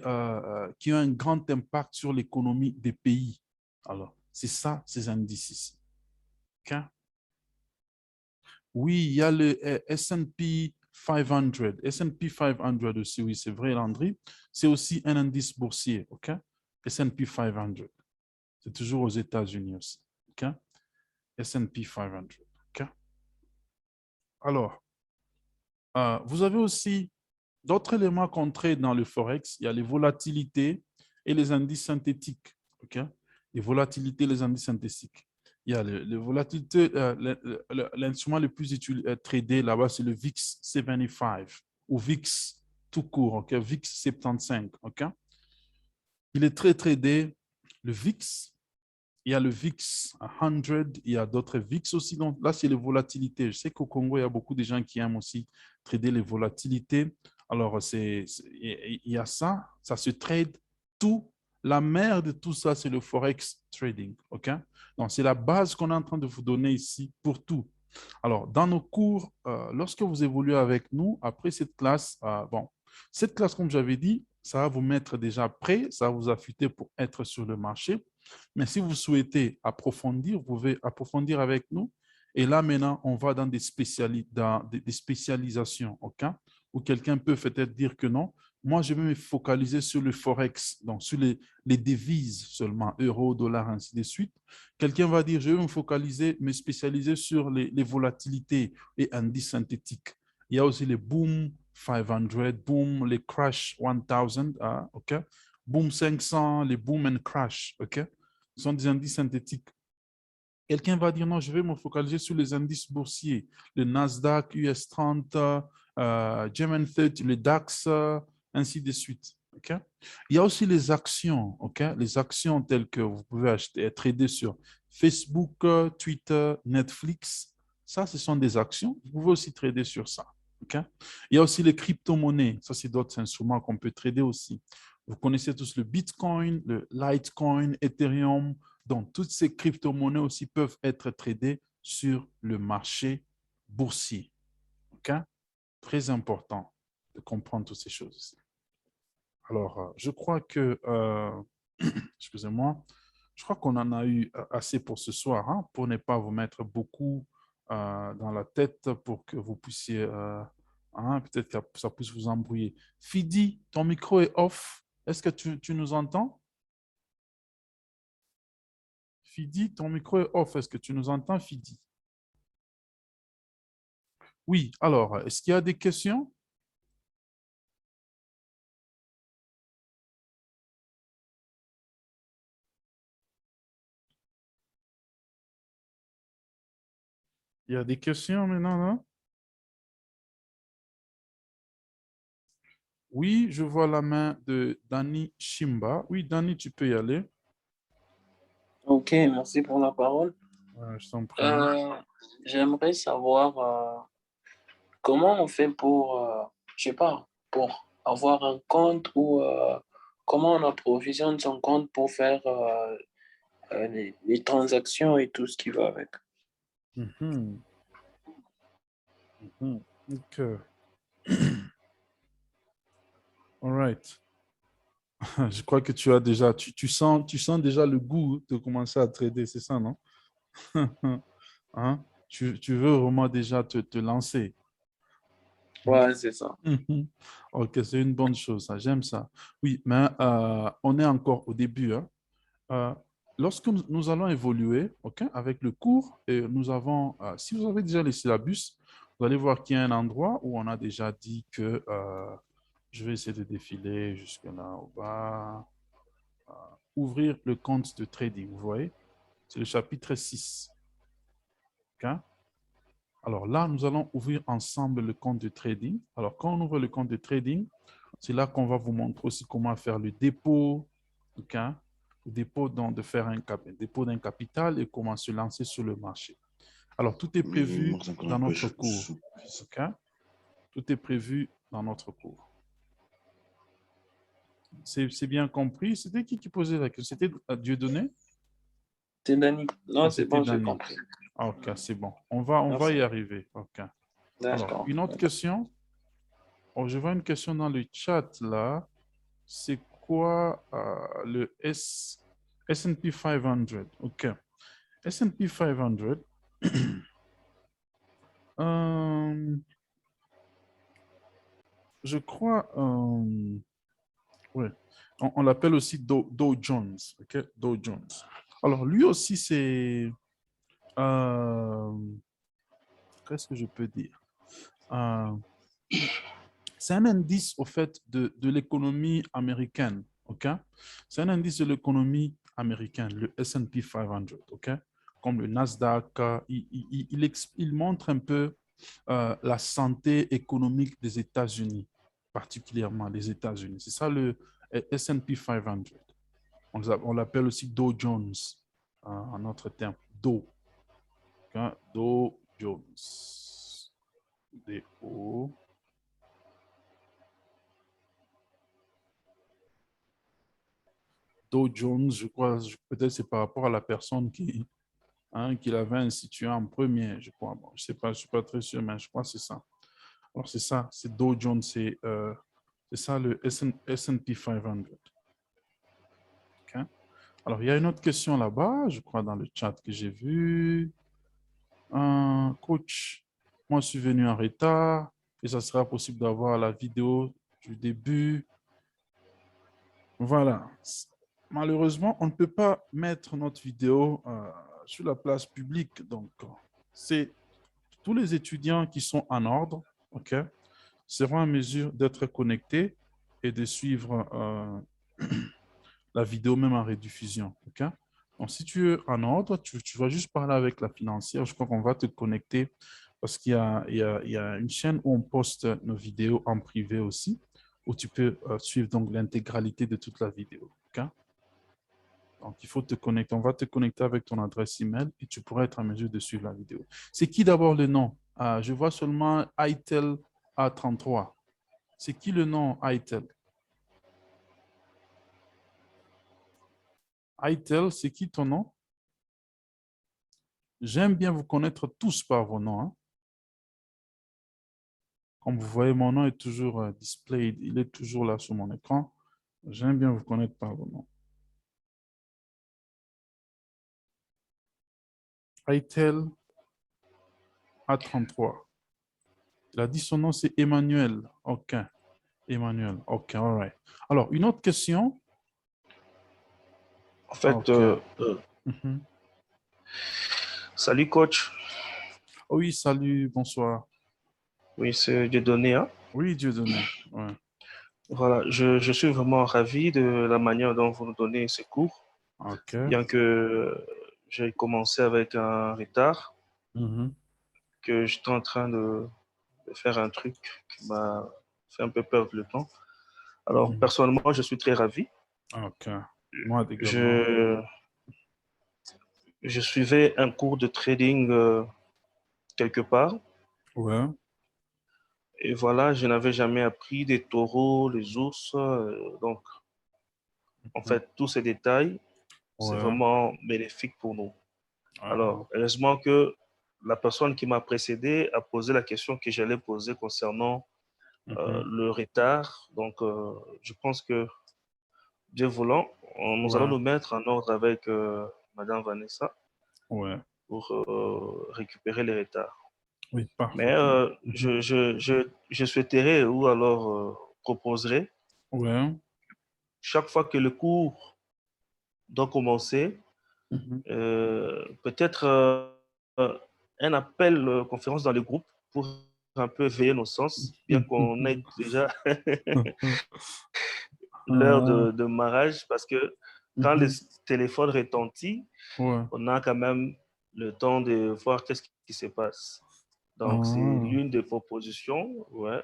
qui ont un grand impact sur l'économie des pays. Alors, c'est ça, ces indices ici. OK? Oui, il y a le S&P 500. S&P 500 aussi, oui, c'est vrai, Landry. C'est aussi un indice boursier, OK? S&P 500. C'est toujours aux États-Unis aussi, OK? S&P 500, OK? Alors, vous avez aussi d'autres éléments qu'on trade dans le Forex. Il y a les volatilités et les indices synthétiques. OK? Les volatilités, les indices synthétiques. Il y a les volatilités, l'instrument le plus tradé là-bas, c'est le VIX 75 ou VIX tout court, OK? VIX 75, OK? Il est très tradé. Le VIX, il y a le VIX 100, il y a d'autres VIX aussi. Donc là, c'est les volatilités. Je sais qu'au Congo, il y a beaucoup de gens qui aiment aussi trader les volatilités. Alors, il y a ça, ça se trade tout. La mère de tout ça, c'est le Forex trading. OK? Donc, c'est la base qu'on est en train de vous donner ici pour tout. Alors, dans nos cours, lorsque vous évoluez avec nous, après cette classe, cette classe, comme j'avais dit, ça va vous mettre déjà prêt, ça va vous affûter pour être sur le marché. Mais si vous souhaitez approfondir, vous pouvez approfondir avec nous. Et là, maintenant, on va dans des spécialisations, OK? Où quelqu'un peut peut-être dire que non. Moi, je vais me focaliser sur le Forex, donc sur les devises seulement, euros, dollars, ainsi de suite. Quelqu'un va dire, je vais me focaliser, me spécialiser sur les volatilités et indices synthétiques. Il y a aussi les Boom 500, Boom, les Crash 1000, OK? Boom 500, les Boom and Crash, OK? Ce sont des indices synthétiques. Quelqu'un va dire, non, je vais me focaliser sur les indices boursiers, le Nasdaq, US 30, German 30, le DAX, ainsi de suite. Okay? Il y a aussi les actions, okay? Les actions telles que vous pouvez acheter, trader sur Facebook, Twitter, Netflix. Ça, ce sont des actions. Vous pouvez aussi trader sur ça. Okay? Il y a aussi les crypto-monnaies. Ça, c'est d'autres instruments qu'on peut trader aussi. Vous connaissez tous le Bitcoin, le Litecoin, Ethereum. Donc, toutes ces crypto-monnaies aussi peuvent être tradées sur le marché boursier. OK? Très important de comprendre toutes ces choses. Alors, je crois que, excusez-moi, je crois qu'on en a eu assez pour ce soir, hein, pour ne pas vous mettre beaucoup dans la tête pour que vous puissiez, hein, peut-être que ça puisse vous embrouiller. Fidi, ton micro est off. Est-ce que tu nous entends? Fidi, ton micro est off. Est-ce que tu nous entends, Fidi? Oui, alors, est-ce qu'il y a des questions? Il y a des questions maintenant, non? Oui, je vois la main de Danny Shimba. Oui, Danny, tu peux y aller. Ok, merci pour la parole. Je t'en prie. J'aimerais savoir comment on fait pour, je sais pas, pour avoir un compte ou comment on approvisionne son compte pour faire les transactions et tout ce qui va avec. Mhm, mhm. OK. All right. Je crois que tu as déjà, tu sens déjà le goût de commencer à trader, c'est ça, non? Hein? Tu veux vraiment déjà te lancer. Ouais, c'est ça. Mhm. OK, c'est une bonne chose, ça. J'aime ça. Oui, mais on est encore au début, hein. Euh, Lorsque nous allons évoluer, OK, avec le cours, et nous avons, si vous avez déjà les syllabus, vous allez voir qu'il y a un endroit où on a déjà dit que, je vais essayer de défiler jusque là au bas, ouvrir le compte de trading, vous voyez, c'est le chapitre 6. OK? Alors là, nous allons ouvrir ensemble le compte de trading. Alors, quand on ouvre le compte de trading, c'est là qu'on va vous montrer aussi comment faire le dépôt, OK? Le dépôt, donc de faire un dépôt d'un capital et comment se lancer sur le marché. Alors, tout est prévu dans notre cours. OK? Tout est prévu dans notre cours. C'est bien compris. C'était qui posait la question? C'était Dieudonné? C'est Dani. Non, Ah, c'est c'était bon, j'ai Dani. compris. Ah, OK, c'est bon. On va Merci. y arriver. OK. Alors, D'accord. une autre question? Oh, je vois une question dans le chat là. C'est quoi le S&P 500? OK. S&P 500, je crois, ouais, on l'appelle aussi Dow Jones. OK? Dow Jones. Alors, lui aussi, c'est, qu'est-ce que je peux dire? c'est un indice au fait de l'économie américaine, ok? C'est un indice de l'économie américaine, le S&P 500, ok? Comme le Nasdaq, il montre un peu la santé économique des États-Unis, particulièrement les États-Unis. C'est ça le S&P 500. On l'appelle aussi Dow Jones en notre terme. Dow. Okay? Dow Jones. D-O. Dow Jones, je crois, peut-être c'est par rapport à la personne qui l'avait institué en premier, je crois. Bon, je ne sais pas, je ne suis pas très sûr, mais je crois que c'est ça. Alors, c'est ça, c'est Dow Jones, c'est ça le S&P 500. Okay? Alors, il y a une autre question là-bas, je crois, dans le chat que j'ai vu. Coach, moi, je suis venu en retard et ça sera possible d'avoir la vidéo du début. Voilà. Malheureusement, on ne peut pas mettre notre vidéo sur la place publique. Donc, c'est tous les étudiants qui sont en ordre, OK, seront en mesure d'être connectés et de suivre la vidéo même en rediffusion, OK? Donc, si tu es en ordre, tu vas juste parler avec la financière. Je crois qu'on va te connecter parce qu'il y a une chaîne où on poste nos vidéos en privé aussi, où tu peux suivre donc l'intégralité de toute la vidéo, OK? Donc, il faut te connecter. On va te connecter avec ton adresse email et tu pourras être en mesure de suivre la vidéo. C'est qui d'abord le nom? Je vois seulement ITEL A33. C'est qui le nom ITEL? ITEL, c'est qui ton nom? J'aime bien vous connaître tous par vos noms. Hein. Comme vous voyez, mon nom est toujours displayed. Il est toujours là sur mon écran. J'aime bien vous connaître par vos noms. ITEL A33. Il a dit son nom, c'est Emmanuel. OK. Emmanuel. OK, all right. Alors, une autre question. En fait, OK. Mhm. salut coach. Oh oui, salut, bonsoir. Oui, c'est Dieudonné, hein. Oui, Dieudonné. Ouais. Voilà, je suis vraiment ravi de la manière dont vous nous donnez ces cours, OK. bien que j'ai commencé avec un retard, Mhm. que j'étais en train de faire un truc qui m'a fait un peu perdre le temps. Alors, Mhm. personnellement, je suis très ravi. OK. Moi également. Je, je suivais un cours de trading quelque part. Ouais. Et voilà, je n'avais jamais appris des taureaux, les ours. Donc, en Mhm. fait, tous ces détails, c'est Ouais. vraiment bénéfique pour nous. Ah, Alors, heureusement que la personne qui m'a précédé a posé la question que j'allais poser concernant mhm. le retard. Donc, je pense que, Dieu voulant, nous allons Ouais. nous mettre en ordre avec Madame Vanessa Ouais. pour récupérer les retards. Oui, Mais parfaitement. Mhm. je souhaiterais ou alors proposerais, Ouais. chaque fois que le cours doit commencer, Mhm. peut-être un appel conférence dans le groupe pour un peu éveiller nos sens, bien qu'on ait déjà l'heure Ah, de mariage, parce que quand le mhm. téléphone retentit, Ouais. on a quand même le temps de voir qu'est-ce qui se passe. Donc, c'est Ah, l'une des propositions, ouais,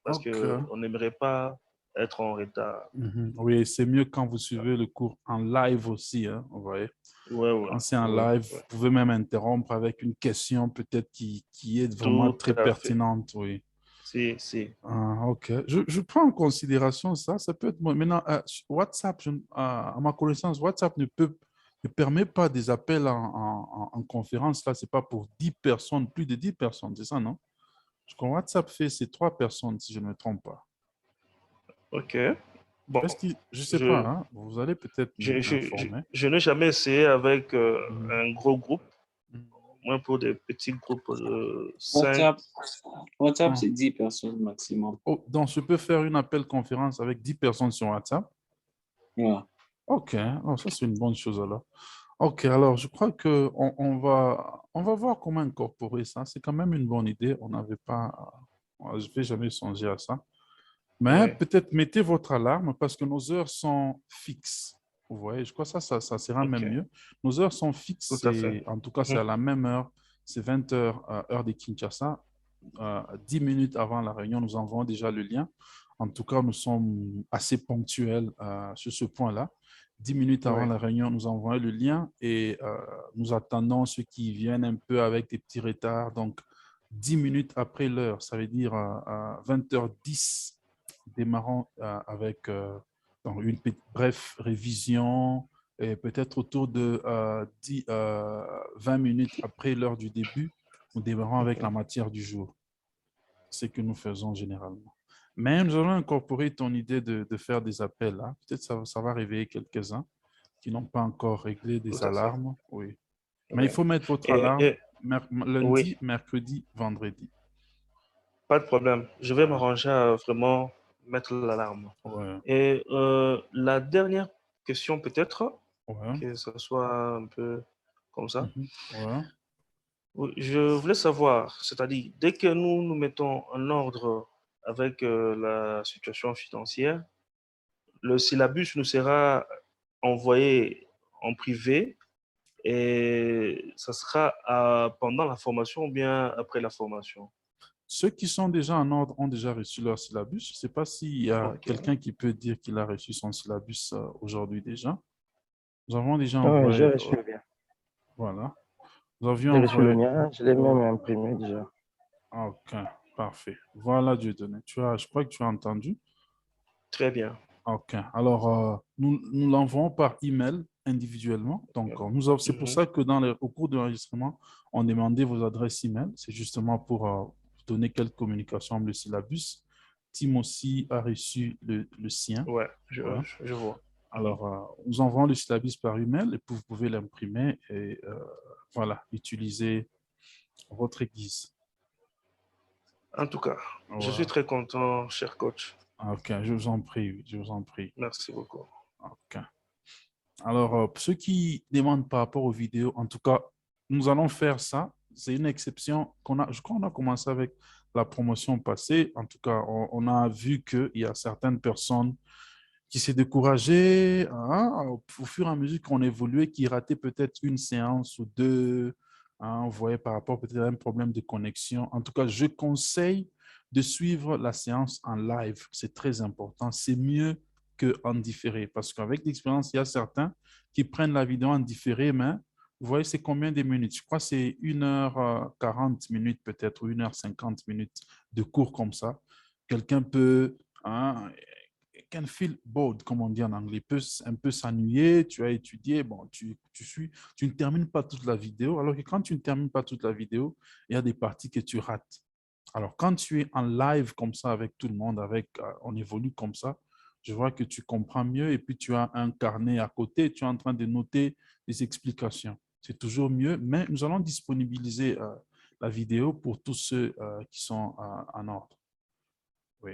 parce OK. qu'on n'aimerait pas être en retard. Mhm. Oui, c'est mieux quand vous suivez le cours en live aussi, hein, vous voyez. Ouais, ouais, Quand c'est en ouais, live, ouais. vous pouvez même interrompre avec une question peut-être qui est vraiment Tout très à fait. pertinente, oui. C'est. Ah, OK. Je prends en considération ça. Ça peut être bon. Maintenant, WhatsApp, à ma connaissance, WhatsApp ne permet pas des appels en conférence. Là, ce n'est pas pour 10 personnes, plus de 10 personnes, c'est ça, non? Ce que WhatsApp fait, c'est 3 personnes, si je ne me trompe pas. OK. Bon, Je ne sais pas, je, hein? Vous allez peut-être m'informer. je n'ai jamais essayé avec Mhm. un gros groupe, Mhm. moins pour des petits groupes de 5. WhatsApp, WhatsApp, Ah. c'est 10 personnes maximum. Oh, donc, je peux faire une appel conférence avec 10 personnes sur WhatsApp. Ouais. OK. Oh, ça, c'est une bonne chose alors. OK, alors je crois qu'on on va voir comment incorporer ça. C'est quand même une bonne idée. On n'avait pas. Je ne vais jamais songer à ça. Mais Oui, peut-être mettez votre alarme parce que nos heures sont fixes. Vous voyez, je crois que ça sera même ok, mieux. Nos heures sont tout fixes à fait. et en tout cas, c'est Mhm. à la même heure. C'est 20 heures, heure de Kinshasa. 10 minutes avant la réunion, nous envoyons déjà le lien. En tout cas, nous sommes assez ponctuels sur ce point-là. 10 minutes avant Oui, la réunion, nous envoyons le lien et nous attendons ceux qui viennent un peu avec des petits retards. Donc, 10 minutes après l'heure, ça veut dire à 20h10, démarrons avec donc une brève révision et peut-être autour de 20 minutes après l'heure du début, nous démarrons avec la mhm. matière du jour. C'est ce que nous faisons généralement. Mais nous allons incorporer ton idée de faire des appels là. Peut-être ça va réveiller quelques-uns qui n'ont pas encore réglé Tout des à fait. alarmes. Oui. Mais il Oui. faut mettre votre Et, alarme et- oui, lundi, mercredi, vendredi. pas de problème. Je vais Ah, m'arranger à vraiment mettre l'alarme. ouais, Et la dernière question, peut-être, ouais, que ce soit un peu comme ça. ouais. Oui, je voulais savoir, c'est-à-dire, dès que nous nous mettons en ordre avec la situation financière, le syllabus nous sera envoyé en privé et ça sera pendant la formation ou bien après la formation. Ceux qui sont déjà en ordre ont déjà reçu leur syllabus. Je ne sais pas s'il y a Ok. quelqu'un qui peut dire qu'il a reçu son syllabus aujourd'hui déjà. Nous avons déjà Ah ouais, j'ai envoyé, reçu le bien. voilà. Nous avions J'ai reçu le envoyé, mien, je l'ai ouais. même imprimé déjà. OK, parfait. Voilà, Dieudonné. Je crois que tu as entendu. Très bien. OK. Alors, nous l'envoyons par email individuellement. Donc, c'est pour Mhm. ça que au cours de l'enregistrement, on demandait vos adresses email. C'est justement pour vous donner quelques communications avec le syllabus. Tim aussi a reçu le sien. Ouais, Ouais. je vois. Mhm. Alors, nous envoyons le syllabus par email et puis vous pouvez l'imprimer et voilà, utiliser votre guise. En tout cas, je suis Ouais. très content, cher coach. OK, je vous en prie, oui, je vous en prie. Merci beaucoup. OK. Alors, pour ceux qui demandent par rapport aux vidéos, en tout cas, nous allons faire ça. C'est une exception je crois qu'on a commencé avec la promotion passée. En tout cas, on a vu qu'il y a certaines personnes qui s'est découragé au fur et à mesure qu'on évoluait, qui ratait peut-être une séance ou deux. Vous voyez, par rapport peut-être à un problème de connexion. En tout cas, je conseille de suivre la séance en live. C'est très important. C'est mieux qu'en différé parce qu'avec l'expérience, il y a certains qui prennent la vidéo en différé, mais vous voyez, c'est combien de minutes? Je crois que c'est 1h40 minutes peut-être ou 1h50 minutes de cours comme ça. Quelqu'un peut can feel bored, comme on dit en anglais, peut un peu s'ennuyer, tu as étudié, bon, tu ne termines pas toute la vidéo, alors que quand tu ne termines pas toute la vidéo, il y a des parties que tu rates. Alors, quand tu es en live comme ça avec tout le monde, on évolue comme ça, je vois que tu comprends mieux et puis tu as un carnet à côté, tu es en train de noter des explications. C'est toujours mieux, mais nous allons disponibiliser la vidéo pour tous ceux qui sont en ordre. Oui.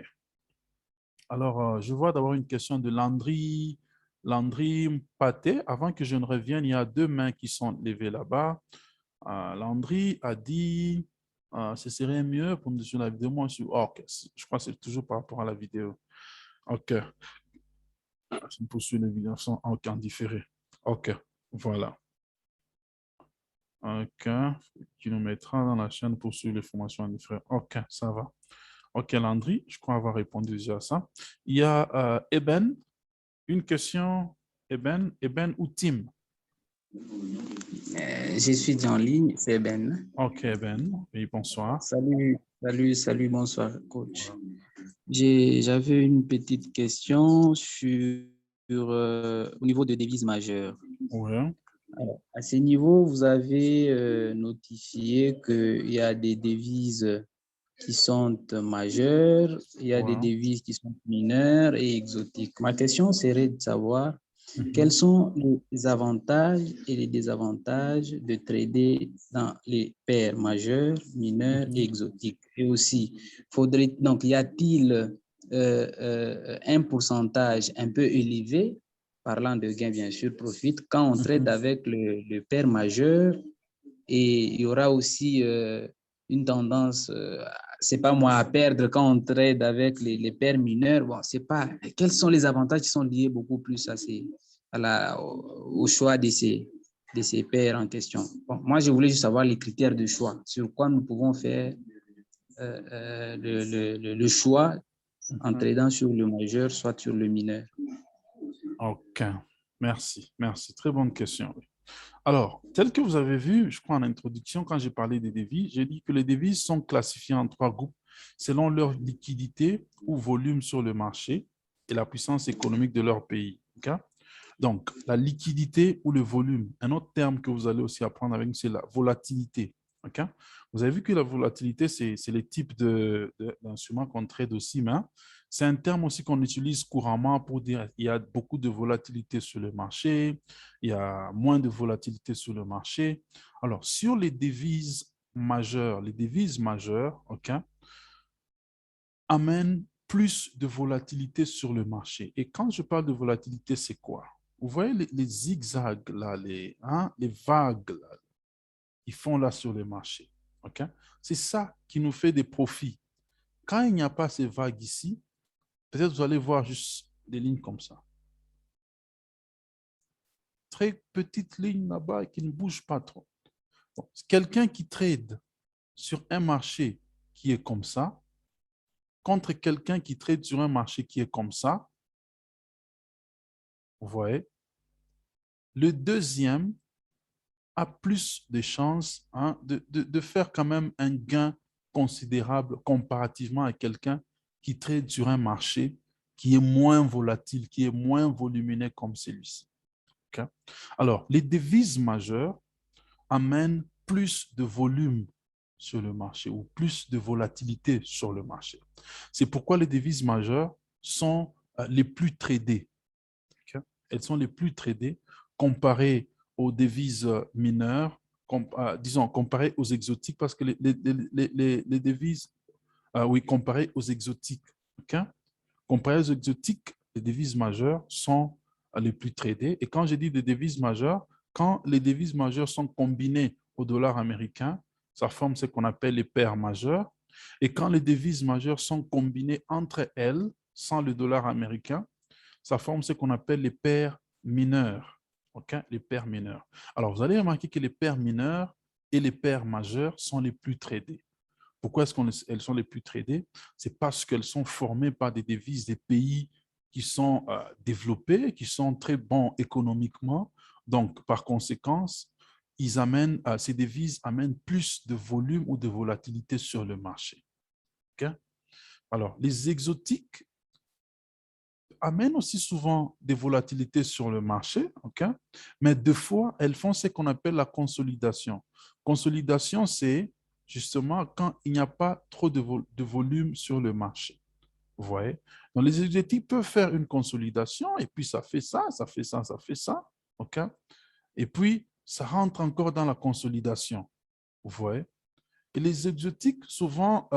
Alors, je vois d'abord une question de Landry. Landry Paté. Avant que je ne revienne, il y a deux mains qui sont levées là-bas. Landry a dit, ce serait mieux pour nous sur la vidéo. Moi, OK. Je crois que c'est toujours par rapport à la vidéo. OK. Je me poursuis les vidéos sont en différé. OK. Voilà. OK. Qui nous mettra dans la chaîne pour suivre les formations en différé. OK, ça va. OK, Landry, je crois avoir répondu déjà à ça. Il y a Eben. Une question, Eben ou Tim? Je suis en ligne, c'est Ben. OK, Eben. Oui, bonsoir. Salut, bonsoir, coach. J'avais une petite question au niveau de devises majeures. Oui. Alors, à ce niveau, vous avez notifié qu'il y a des devises qui sont majeures, il y a des Ouais. devises qui sont mineures et exotiques. Ma question serait de savoir quels Mhm. sont les avantages et les désavantages de trader dans les paires majeures, mineures et Mhm. exotiques? Et aussi, y a-t-il un pourcentage un peu élevé, parlant de gains bien sûr, profit, quand on trade Mhm. avec le paire majeur, et il y aura aussi une tendance, c'est pas moi, à perdre quand on trade avec les paires mineures. Bon, c'est pas, quels sont les avantages qui sont liés beaucoup plus au choix de ces paires en question? Bon, moi, je voulais juste savoir les critères de choix, sur quoi nous pouvons faire le choix en tradant sur le majeur, soit sur le mineur. OK, merci, merci. Très bonne question. Oui. Alors, tel que vous avez vu, je crois en introduction, quand j'ai parlé des devises, j'ai dit que les devises sont classifiées en 3 groupes selon leur liquidité ou volume sur le marché et la puissance économique de leur pays. Okay? Donc, la liquidité ou le volume, un autre terme que vous allez aussi apprendre avec nous, c'est la volatilité. Okay? Vous avez vu que la volatilité, c'est les types d'instruments qu'on trade aussi, mais c'est un terme aussi qu'on utilise couramment pour dire qu'il y a beaucoup de volatilité sur le marché, il y a moins de volatilité sur le marché. Alors, sur les devises majeures, OK, amènent plus de volatilité sur le marché. Et quand je parle de volatilité, c'est quoi? Vous voyez les zigzags, là, les vagues, là, ils font là sur le marché. OK? C'est ça qui nous fait des profits. Quand il n'y a pas ces vagues ici, peut-être vous allez voir juste des lignes comme ça. Très petite ligne là-bas qui ne bouge pas trop. Bon, quelqu'un qui trade sur un marché qui est comme ça, contre quelqu'un qui trade sur un marché qui est comme ça, vous voyez, le deuxième a plus de chances de faire quand même un gain considérable comparativement à quelqu'un qui trade sur un marché qui est moins volatile, qui est moins volumineux comme celui-ci. Okay? Alors, les devises majeures amènent plus de volume sur le marché ou plus de volatilité sur le marché. C'est pourquoi les devises majeures sont les plus tradées. Okay? Elles sont les plus tradées comparées aux devises mineures, disons, comparées aux exotiques, parce que les devises, oui, comparées aux exotiques. Okay? Comparées aux exotiques, les devises majeures sont les plus tradées. Et quand je dis des devises majeures, quand les devises majeures sont combinées au dollar américain, ça forme ce qu'on appelle les paires majeures. Et quand les devises majeures sont combinées entre elles, sans le dollar américain, ça forme ce qu'on appelle les paires mineures. Okay? Les paires mineures. Alors, vous allez remarquer que les paires mineures et les paires majeures sont les plus tradées. Pourquoi est-ce qu'elles sont les plus tradées? C'est parce qu'elles sont formées par des devises des pays qui sont développés, qui sont très bons économiquement. Donc, par conséquent, ces devises amènent plus de volume ou de volatilité sur le marché. Okay? Alors, les exotiques amènent aussi souvent des volatilités sur le marché, okay? Mais deux fois, elles font ce qu'on appelle la consolidation. Consolidation, c'est justement quand il n'y a pas trop de volume sur le marché. Vous voyez? Donc, les exotiques peuvent faire une consolidation et puis ça fait ça, ça fait ça, ça fait ça. Okay? Et puis, ça rentre encore dans la consolidation. Vous voyez? Et les exotiques, souvent,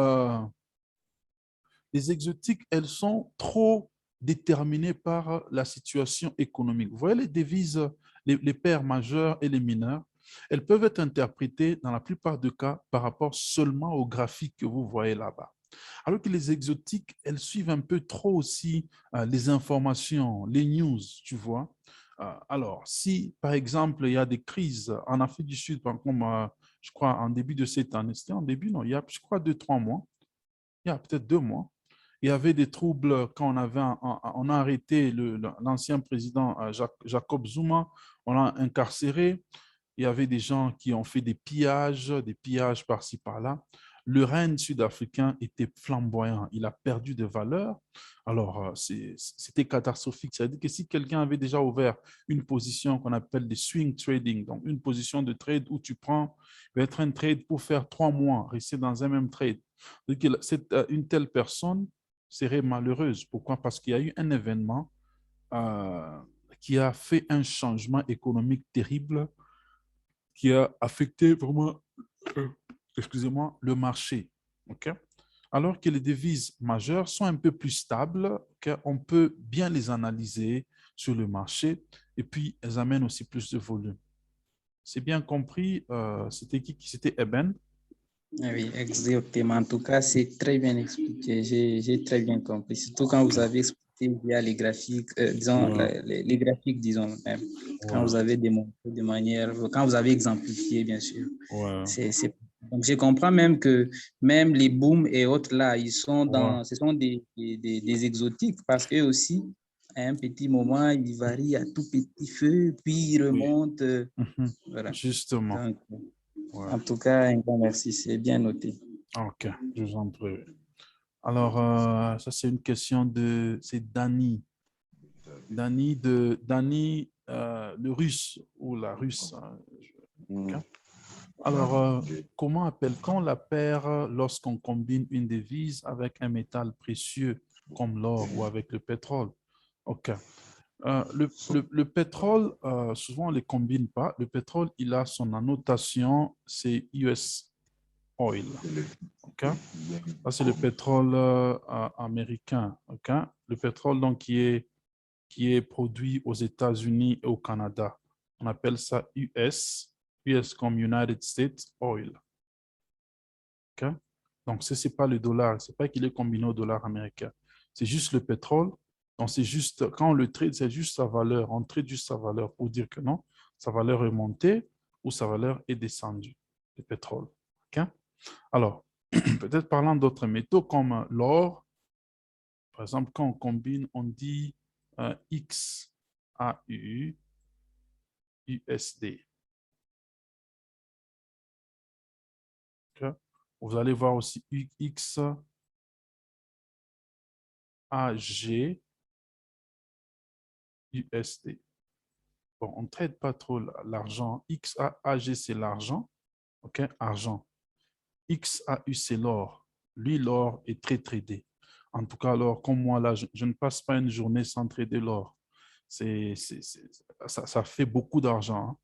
les exotiques, elles sont trop déterminées par la situation économique. Vous voyez les devises, les paires majeures et les mineures, elles peuvent être interprétées dans la plupart des cas par rapport seulement au graphique que vous voyez là-bas. Alors que les exotiques, elles suivent un peu trop aussi les informations, les news, tu vois. Alors, si par exemple, il y a des crises en Afrique du Sud, comme je crois en début de cette année, c'était en début, non, il y a, je crois, 2-3 mois, il y a peut-être 2 mois, il y avait des troubles quand on a arrêté l'ancien président Jacob Zuma, on l'a incarcéré. Il y avait des gens qui ont fait des pillages par-ci, par-là. Le règne sud-africain était flamboyant. Il a perdu de valeur. Alors, c'était catastrophique. C'est-à-dire que si quelqu'un avait déjà ouvert une position qu'on appelle des swing trading, donc une position de trade où tu prends, il va être un trade pour faire 3 mois, rester dans un même trade. Donc, une telle personne serait malheureuse. Pourquoi? Parce qu'il y a eu un événement qui a fait un changement économique terrible qui a affecté vraiment, excusez-moi, le marché. Okay? Alors que les devises majeures sont un peu plus stables, okay? On peut bien les analyser sur le marché et puis elles amènent aussi plus de volume. C'est bien compris, c'était qui? C'était Eben. Ah oui, exactement. En tout cas, c'est très bien expliqué. J'ai très bien compris. Surtout quand vous avez expliqué via les graphiques, disons, Ouais, les graphiques, disons, même. Quand ouais, vous avez démontré de manière, quand vous avez exemplifié, bien sûr. ouais, Donc, je comprends même que même les booms et autres là, ils sont ouais. ce sont des exotiques parce qu'eux aussi, à un petit moment, ils varient à tout petit feu, puis ils Oui. remontent. Mhm. Voilà. Justement. Donc, Ouais. en tout cas, un grand merci, c'est bien noté. OK, je vous en prie. Alors, ça, c'est une question de... C'est Dani. Dani, le russe ou la russe. Hein. OK. Alors, comment on la perd lorsqu'on combine une devise avec un métal précieux comme l'or ou avec le pétrole? OK. Le pétrole, souvent on ne les combine pas. Le pétrole, il a son annotation, c'est US oil. OK? Ça, c'est le pétrole américain. OK? Le pétrole donc, qui est produit aux États-Unis et au Canada. On appelle ça US comme United States Oil. OK? Donc, ce n'est pas le dollar. Ce n'est pas qu'il est combiné au dollar américain. C'est juste le pétrole. Donc, c'est juste, quand on le trade, c'est juste sa valeur. On trade juste sa valeur pour dire que non, sa valeur est montée ou sa valeur est descendue, le pétrole. OK? Alors, peut-être parlant d'autres métaux comme l'or, par exemple, quand on combine, on dit XAU, USD. Okay? Vous allez voir aussi XAG, USD. Bon, on ne traite pas trop l'argent. XAG, c'est l'argent. OK? Argent. XAU, c'est l'or. Lui, l'or est très tradé. En tout cas, alors, comme moi, là, je ne passe pas une journée sans trader l'or. Ça fait beaucoup d'argent. Hein.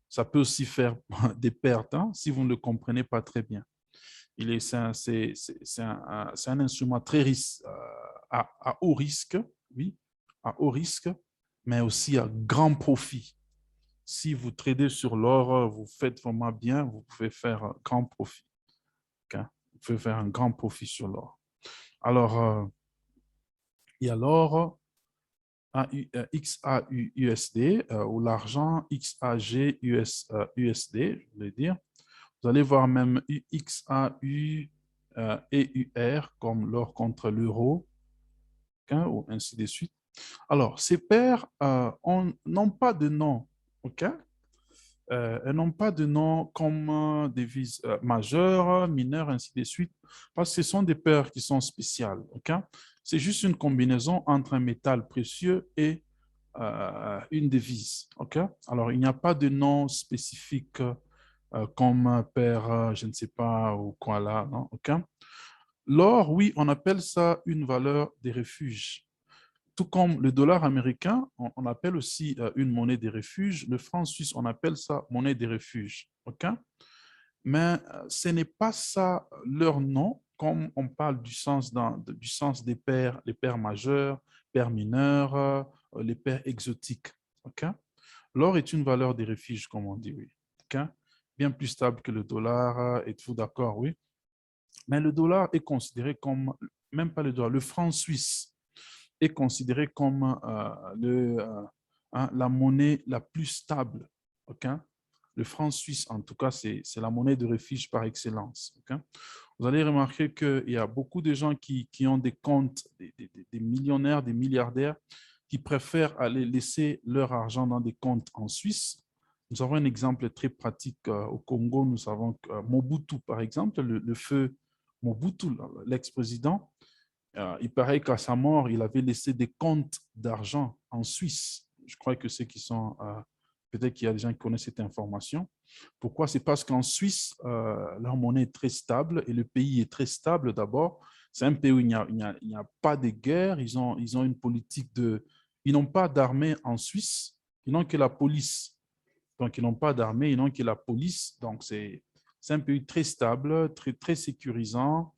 Ça peut aussi faire des pertes hein, si vous ne le comprenez pas très bien. C'est un instrument très risque, à haut risque, oui, à haut risque, mais aussi à grand profit. Si vous tradez sur l'or, vous faites vraiment bien, vous pouvez faire un grand profit. Okay? Vous pouvez faire un grand profit sur l'or. Alors, il y a l'or XAUUSD ou l'argent XAG USD, je voulais dire. Vous allez voir même XAU et UR comme l'or contre l'euro, hein, ou ainsi de suite. Alors, ces paires n'ont pas de nom, OK? Elles n'ont pas de nom comme devises majeures, mineures, ainsi de suite, parce que ce sont des paires qui sont spéciales, OK? C'est juste une combinaison entre un métal précieux et une devise, OK? Alors, il n'y a pas de nom spécifique comme paire, je ne sais pas, ou quoi là, non? OK? L'or, oui, on appelle ça une valeur des refuges. Tout comme le dollar américain, on appelle aussi une monnaie des refuges. Le franc suisse, on appelle ça monnaie des refuges. OK? Mais ce n'est pas ça leur nom, comme on parle du sens, du sens des paires, les paires majeures, paires mineures, les paires exotiques. OK? L'or est une valeur des refuges, comme on dit, oui. OK? Bien plus stable que le dollar, êtes-vous d'accord, oui? Mais le dollar est considéré comme, même pas le dollar, le franc suisse est considéré comme la monnaie la plus stable. Okay? Le franc suisse, en tout cas, c'est la monnaie de refuge par excellence. Okay? Vous allez remarquer qu'il y a beaucoup de gens qui ont des comptes, des millionnaires, des milliardaires, qui préfèrent aller laisser leur argent dans des comptes en Suisse. Nous avons un exemple très pratique au Congo. Nous savons que Mobutu, par exemple, le feu Mobutu, l'ex-président, il paraît qu'à sa mort, il avait laissé des comptes d'argent en Suisse. Je crois que ceux qui sont, peut-être qu'il y a des gens qui connaissent cette information. Pourquoi? C'est parce qu'en Suisse, leur monnaie est très stable et le pays est très stable d'abord. C'est un pays où il n'y a pas de guerre. Ils ont une politique de... Ils n'ont pas d'armée en Suisse. Ils n'ont que la police. Donc, ils n'ont pas d'armée, ils n'ont que la police. Donc, c'est un pays très stable, très sécurisant.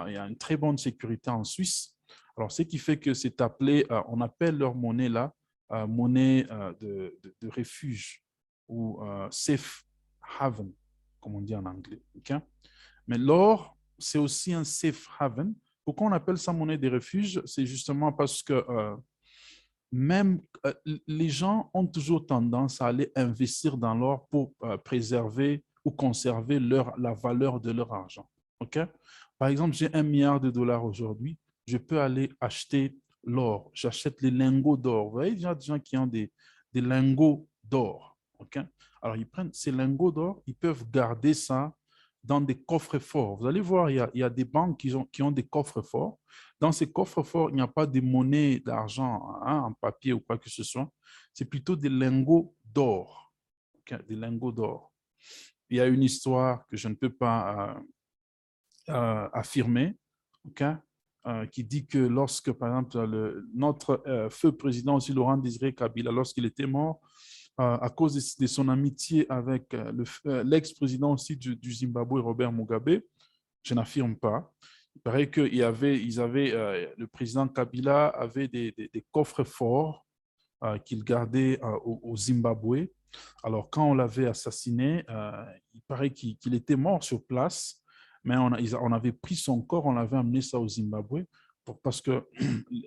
Il y a une très bonne sécurité en Suisse. Alors, ce qui fait que c'est appelé, on appelle leur monnaie là, monnaie de refuge ou safe haven, comme on dit en anglais. Okay? Mais l'or, c'est aussi un safe haven. Pourquoi on appelle ça monnaie de refuge? C'est justement parce que même les gens ont toujours tendance à aller investir dans l'or pour préserver ou conserver la valeur de leur argent. OK? Par exemple, j'ai 1 milliard de dollars aujourd'hui, je peux aller acheter l'or. J'achète les lingots d'or. Vous voyez, il y a des gens qui ont des lingots d'or. OK? Alors, ils prennent ces lingots d'or, ils peuvent garder ça dans des coffres forts. Vous allez voir, il y a des banques qui ont des coffres forts. Dans ces coffres forts, il n'y a pas de monnaie d'argent en papier ou quoi que ce soit. C'est plutôt des lingots d'or. Okay? Des lingots d'or. Il y a une histoire que je ne peux pas affirmer, okay? Qui dit que lorsque, par exemple, notre feu président aussi, Laurent Désiré Kabila, lorsqu'il était mort, à cause de son amitié avec l'ex-président aussi du Zimbabwe, Robert Mugabe, je n'affirme pas. Il paraît que le président Kabila avait des coffres forts qu'il gardait au Zimbabwe. Alors, quand on l'avait assassiné, il paraît qu'il était mort sur place, mais on avait pris son corps, on l'avait amené ça au Zimbabwe parce que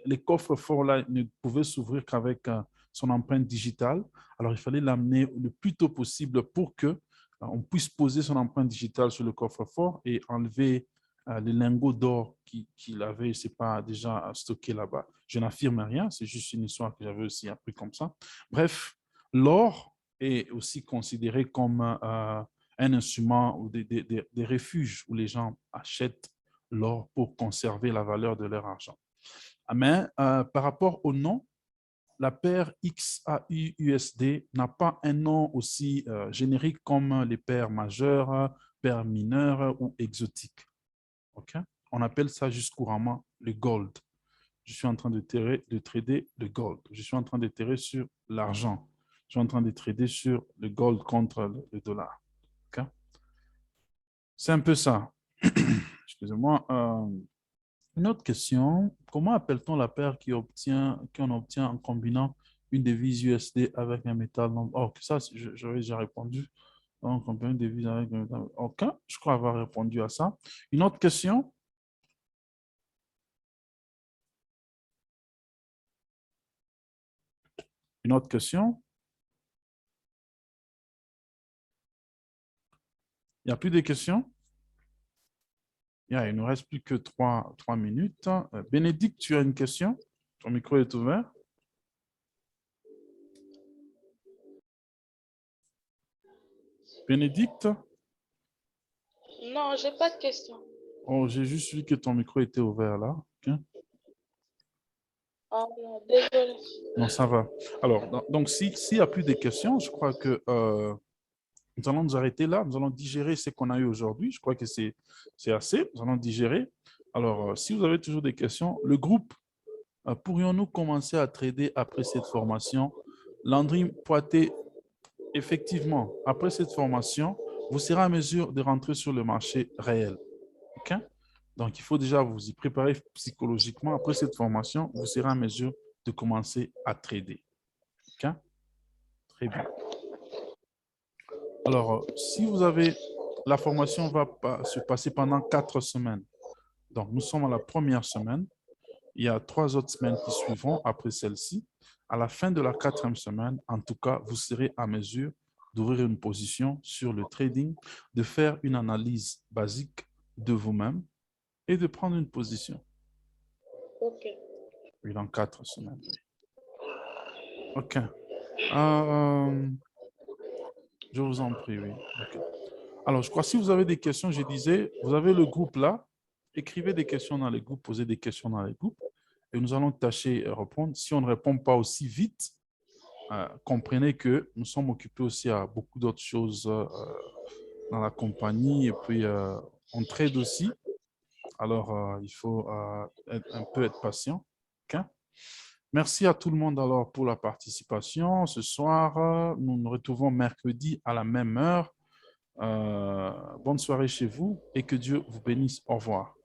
les coffres forts-là ne pouvaient s'ouvrir qu'avec son empreinte digitale. Alors, il fallait l'amener le plus tôt possible pour que on puisse poser son empreinte digitale sur le coffre-fort et enlever les lingots d'or qu'il avait, je ne sais pas, déjà stocké là-bas. Je n'affirme rien, c'est juste une histoire que j'avais aussi appris comme ça. Bref, l'or est aussi considéré comme un instrument ou des refuges où les gens achètent l'or pour conserver la valeur de leur argent. Mais par rapport au nom, la paire XAUUSD n'a pas un nom aussi générique comme les paires majeures, paires mineures ou exotiques. Okay? On appelle ça juste couramment le gold. Je suis en train de trader le gold. Je suis en train de trader sur l'argent. Je suis en train de trader sur le gold contre le dollar. Okay? C'est un peu ça. Excusez-moi. Une autre question. Comment appelle-t-on la paire qu'on obtient en combinant une devise USD avec un métal non? Oh, ça, j'avais déjà répondu. Donc, on combine une devise avec un métal. OK, je crois avoir répondu à ça. Une autre question? Une autre question? Il n'y a plus de questions? Il ne nous reste plus que 3 minutes. Bénédicte, tu as une question? Ton micro est ouvert. Bénédicte? Non, j'ai pas de question. Oh, j'ai juste vu que ton micro était ouvert là. Okay. Oh non, désolé. Non, ça va. Alors, donc, s'il n'y a plus de questions, je crois que nous allons nous arrêter là. Nous allons digérer ce qu'on a eu aujourd'hui. Je crois que c'est assez. Nous allons digérer. Alors, si vous avez toujours des questions, le groupe, pourrions-nous commencer à trader après cette formation? Landry Poité, effectivement, après cette formation, vous serez en mesure de rentrer sur le marché réel. OK? Donc, il faut déjà vous y préparer psychologiquement. Après cette formation, vous serez en mesure de commencer à trader. OK? Très bien. Alors, si vous avez, la formation va se passer pendant 4 semaines. Donc, nous sommes à la première semaine. Il y a 3 autres semaines qui suivront après celle-ci. À la fin de la 4e semaine, en tout cas, vous serez à mesure d'ouvrir une position sur le trading, de faire une analyse basique de vous-même et de prendre une position. Ok. Oui, dans 4 semaines. Oui. OK. Je vous en prie, oui. Okay. Alors, je crois que si vous avez des questions, je disais, vous avez le groupe là, écrivez des questions dans les groupes, posez des questions dans les groupes et nous allons tâcher de répondre. Si on ne répond pas aussi vite, comprenez que nous sommes occupés aussi à beaucoup d'autres choses dans la compagnie et puis on trade aussi. Alors, il faut un peu être patient. Okay? Merci à tout le monde alors pour la participation. Ce soir, nous nous retrouvons mercredi à la même heure. Bonne soirée chez vous et que Dieu vous bénisse. Au revoir.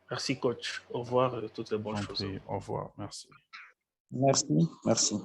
Merci, coach. Au revoir et toutes les bonnes choses. Au revoir. Merci. Merci. Merci.